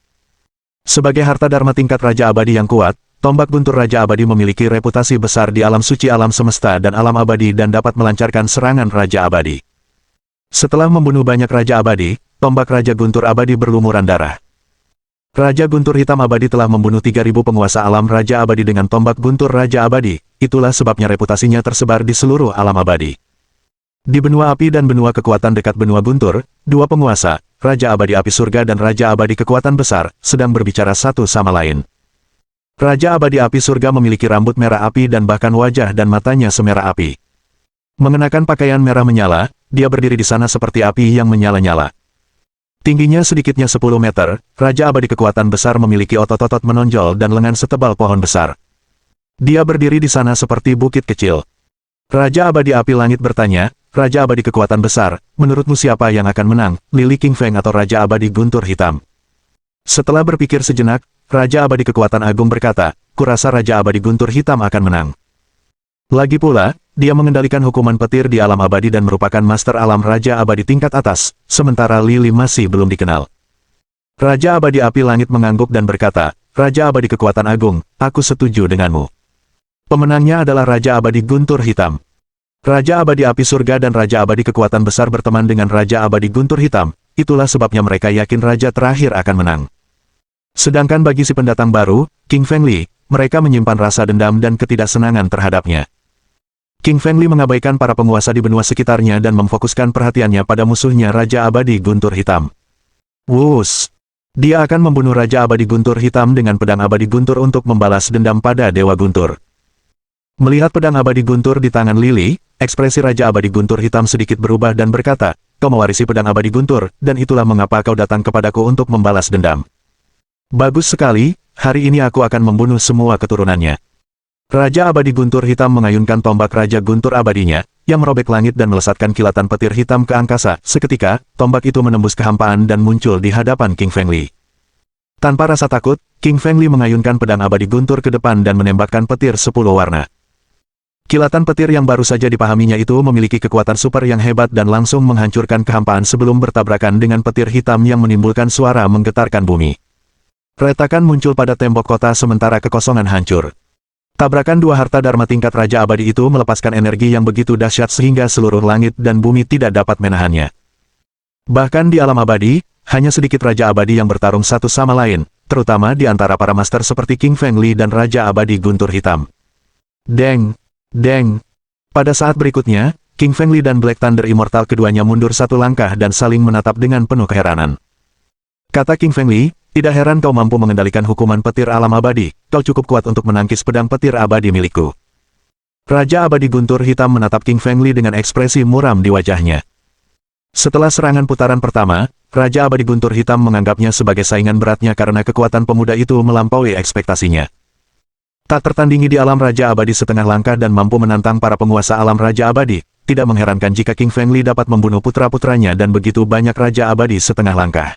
Sebagai harta dharma tingkat Raja Abadi yang kuat, tombak guntur Raja Abadi memiliki reputasi besar di alam suci alam semesta dan alam abadi dan dapat melancarkan serangan Raja Abadi. Setelah membunuh banyak Raja Abadi, tombak Raja Guntur Abadi berlumuran darah. Raja Guntur Hitam Abadi telah membunuh 3.000 penguasa alam Raja Abadi dengan tombak guntur Raja Abadi, itulah sebabnya reputasinya tersebar di seluruh alam abadi. Di benua api dan benua kekuatan dekat benua guntur, dua penguasa, Raja Abadi Api Surga dan Raja Abadi Kekuatan Besar, sedang berbicara satu sama lain. Raja Abadi Api Surga memiliki rambut merah api dan bahkan wajah dan matanya semerah api. Mengenakan pakaian merah menyala, dia berdiri di sana seperti api yang menyala-nyala. Tingginya sedikitnya 10 meter, Raja Abadi Kekuatan Besar memiliki otot-otot menonjol dan lengan setebal pohon besar. Dia berdiri di sana seperti bukit kecil. Raja Abadi Api Langit bertanya, Raja Abadi Kekuatan Besar, menurutmu siapa yang akan menang, Lili King Feng atau Raja Abadi Guntur Hitam? Setelah berpikir sejenak, Raja Abadi Kekuatan Agung berkata, kurasa Raja Abadi Guntur Hitam akan menang. Lagi pula, dia mengendalikan hukuman petir di alam abadi dan merupakan master alam Raja Abadi tingkat atas, sementara Lili masih belum dikenal. Raja Abadi Api Langit mengangguk dan berkata, Raja Abadi Kekuatan Agung, aku setuju denganmu. Pemenangnya adalah Raja Abadi Guntur Hitam. Raja Abadi Api Surga dan Raja Abadi Kekuatan Besar berteman dengan Raja Abadi Guntur Hitam, itulah sebabnya mereka yakin Raja terakhir akan menang. Sedangkan bagi si pendatang baru, King Feng Li, mereka menyimpan rasa dendam dan ketidaksenangan terhadapnya. King Feng Li mengabaikan para penguasa di benua sekitarnya dan memfokuskan perhatiannya pada musuhnya Raja Abadi Guntur Hitam. Wus! Dia akan membunuh Raja Abadi Guntur Hitam dengan pedang Abadi Guntur untuk membalas dendam pada Dewa Guntur. Melihat pedang Abadi Guntur di tangan Lili, ekspresi Raja Abadi Guntur Hitam sedikit berubah dan berkata, kau mewarisi pedang Abadi Guntur, dan itulah mengapa kau datang kepadaku untuk membalas dendam. Bagus sekali, hari ini aku akan membunuh semua keturunannya. Raja Abadi Guntur Hitam mengayunkan tombak Raja Guntur Abadinya, yang merobek langit dan melesatkan kilatan petir hitam ke angkasa. Seketika, tombak itu menembus kehampaan dan muncul di hadapan King Feng Li. Tanpa rasa takut, King Feng Li mengayunkan pedang Abadi Guntur ke depan dan menembakkan petir 10 warna. Kilatan petir yang baru saja dipahaminya itu memiliki kekuatan super yang hebat dan langsung menghancurkan kehampaan sebelum bertabrakan dengan petir hitam yang menimbulkan suara menggetarkan bumi. Retakan muncul pada tembok kota sementara kekosongan hancur. Tabrakan dua harta dharma tingkat Raja Abadi itu melepaskan energi yang begitu dahsyat sehingga seluruh langit dan bumi tidak dapat menahannya. Bahkan di alam abadi, hanya sedikit Raja Abadi yang bertarung satu sama lain, terutama di antara para master seperti King Feng Li dan Raja Abadi Guntur Hitam. Deng! Deng! Pada saat berikutnya, King Feng Li dan Black Thunder Immortal keduanya mundur satu langkah dan saling menatap dengan penuh keheranan. Kata King Feng Li, tidak heran kau mampu mengendalikan hukuman petir alam abadi, kau cukup kuat untuk menangkis pedang petir abadi milikku. Raja Abadi Guntur Hitam menatap King Feng Li dengan ekspresi muram di wajahnya. Setelah serangan putaran pertama, Raja Abadi Guntur Hitam menganggapnya sebagai saingan beratnya karena kekuatan pemuda itu melampaui ekspektasinya. Tak tertandingi di alam Raja Abadi setengah langkah dan mampu menantang para penguasa alam Raja Abadi, tidak mengherankan jika King Feng Li dapat membunuh putra-putranya dan begitu banyak Raja Abadi setengah langkah.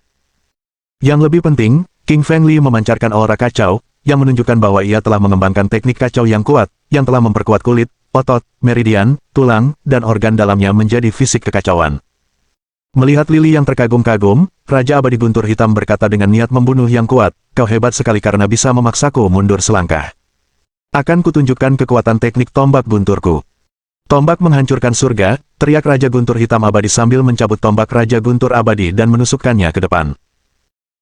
Yang lebih penting, King Feng Li memancarkan aura kacau, yang menunjukkan bahwa ia telah mengembangkan teknik kacau yang kuat, yang telah memperkuat kulit, otot, meridian, tulang, dan organ dalamnya menjadi fisik kekacauan. Melihat Lili yang terkagum-kagum, Raja Abadi Guntur Hitam berkata dengan niat membunuh yang kuat, kau hebat sekali karena bisa memaksaku mundur selangkah. Akan kutunjukkan kekuatan teknik tombak gunturku. Tombak menghancurkan surga, teriak Raja Guntur Hitam Abadi sambil mencabut tombak Raja Guntur Abadi dan menusukkannya ke depan.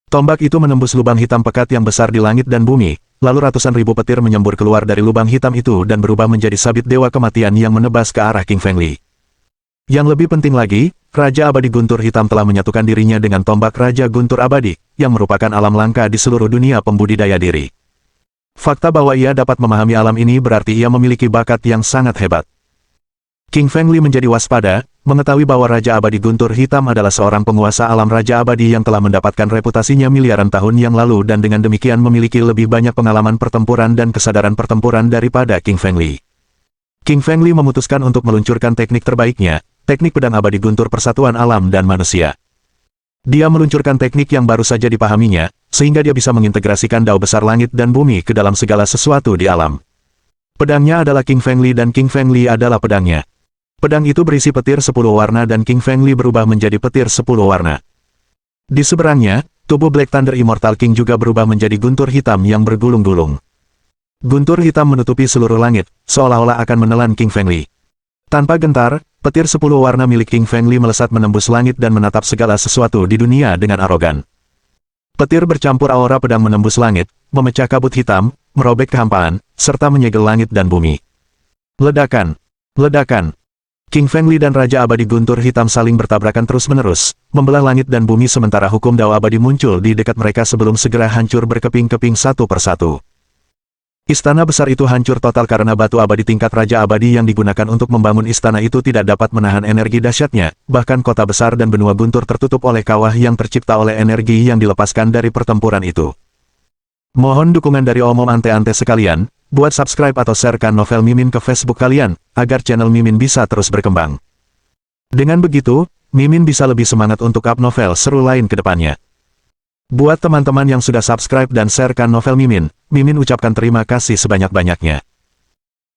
Tombak itu menembus lubang hitam pekat yang besar di langit dan bumi, lalu ratusan ribu petir menyembur keluar dari lubang hitam itu dan berubah menjadi sabit dewa kematian yang menebas ke arah King Feng Li. Yang lebih penting lagi, Raja Abadi Guntur Hitam telah menyatukan dirinya dengan tombak Raja Guntur Abadi, yang merupakan alam langka di seluruh dunia pembudidaya diri. Fakta bahwa ia dapat memahami alam ini berarti ia memiliki bakat yang sangat hebat. King Feng Li menjadi waspada, mengetahui bahwa Raja Abadi Guntur Hitam adalah seorang penguasa alam Raja Abadi yang telah mendapatkan reputasinya miliaran tahun yang lalu dan dengan demikian memiliki lebih banyak pengalaman pertempuran dan kesadaran pertempuran daripada King Feng Li. King Feng Li memutuskan untuk meluncurkan teknik terbaiknya, teknik pedang abadi guntur persatuan alam dan manusia. Dia meluncurkan teknik yang baru saja dipahaminya, sehingga dia bisa mengintegrasikan dao besar langit dan bumi ke dalam segala sesuatu di alam. Pedangnya adalah King Feng Li dan King Feng Li adalah pedangnya. Pedang itu berisi petir 10 warna dan King Feng Li berubah menjadi petir 10 warna. Di seberangnya, tubuh Black Thunder Immortal King juga berubah menjadi guntur hitam yang bergulung-gulung. Guntur hitam menutupi seluruh langit, seolah-olah akan menelan King Feng Li. Tanpa gentar, petir 10 warna milik King Feng Li melesat menembus langit dan menatap segala sesuatu di dunia dengan arogan. Petir bercampur aura pedang menembus langit, memecah kabut hitam, merobek kehampaan, serta menyegel langit dan bumi. Ledakan! Ledakan! King Feng Li dan Raja Abadi Guntur Hitam saling bertabrakan terus-menerus, membelah langit dan bumi sementara hukum Dao Abadi muncul di dekat mereka sebelum segera hancur berkeping-keping satu persatu. Istana besar itu hancur total karena batu abadi tingkat Raja Abadi yang digunakan untuk membangun istana itu tidak dapat menahan energi dahsyatnya, bahkan kota besar dan benua guntur tertutup oleh kawah yang tercipta oleh energi yang dilepaskan dari pertempuran itu. Mohon dukungan dari omom ante-ante sekalian, buat subscribe atau sharekan novel Mimin ke Facebook kalian, agar channel Mimin bisa terus berkembang. Dengan begitu, Mimin bisa lebih semangat untuk up novel seru lain ke depannya. Buat teman-teman yang sudah subscribe dan sharekan novel Mimin, Mimin ucapkan terima kasih sebanyak-banyaknya.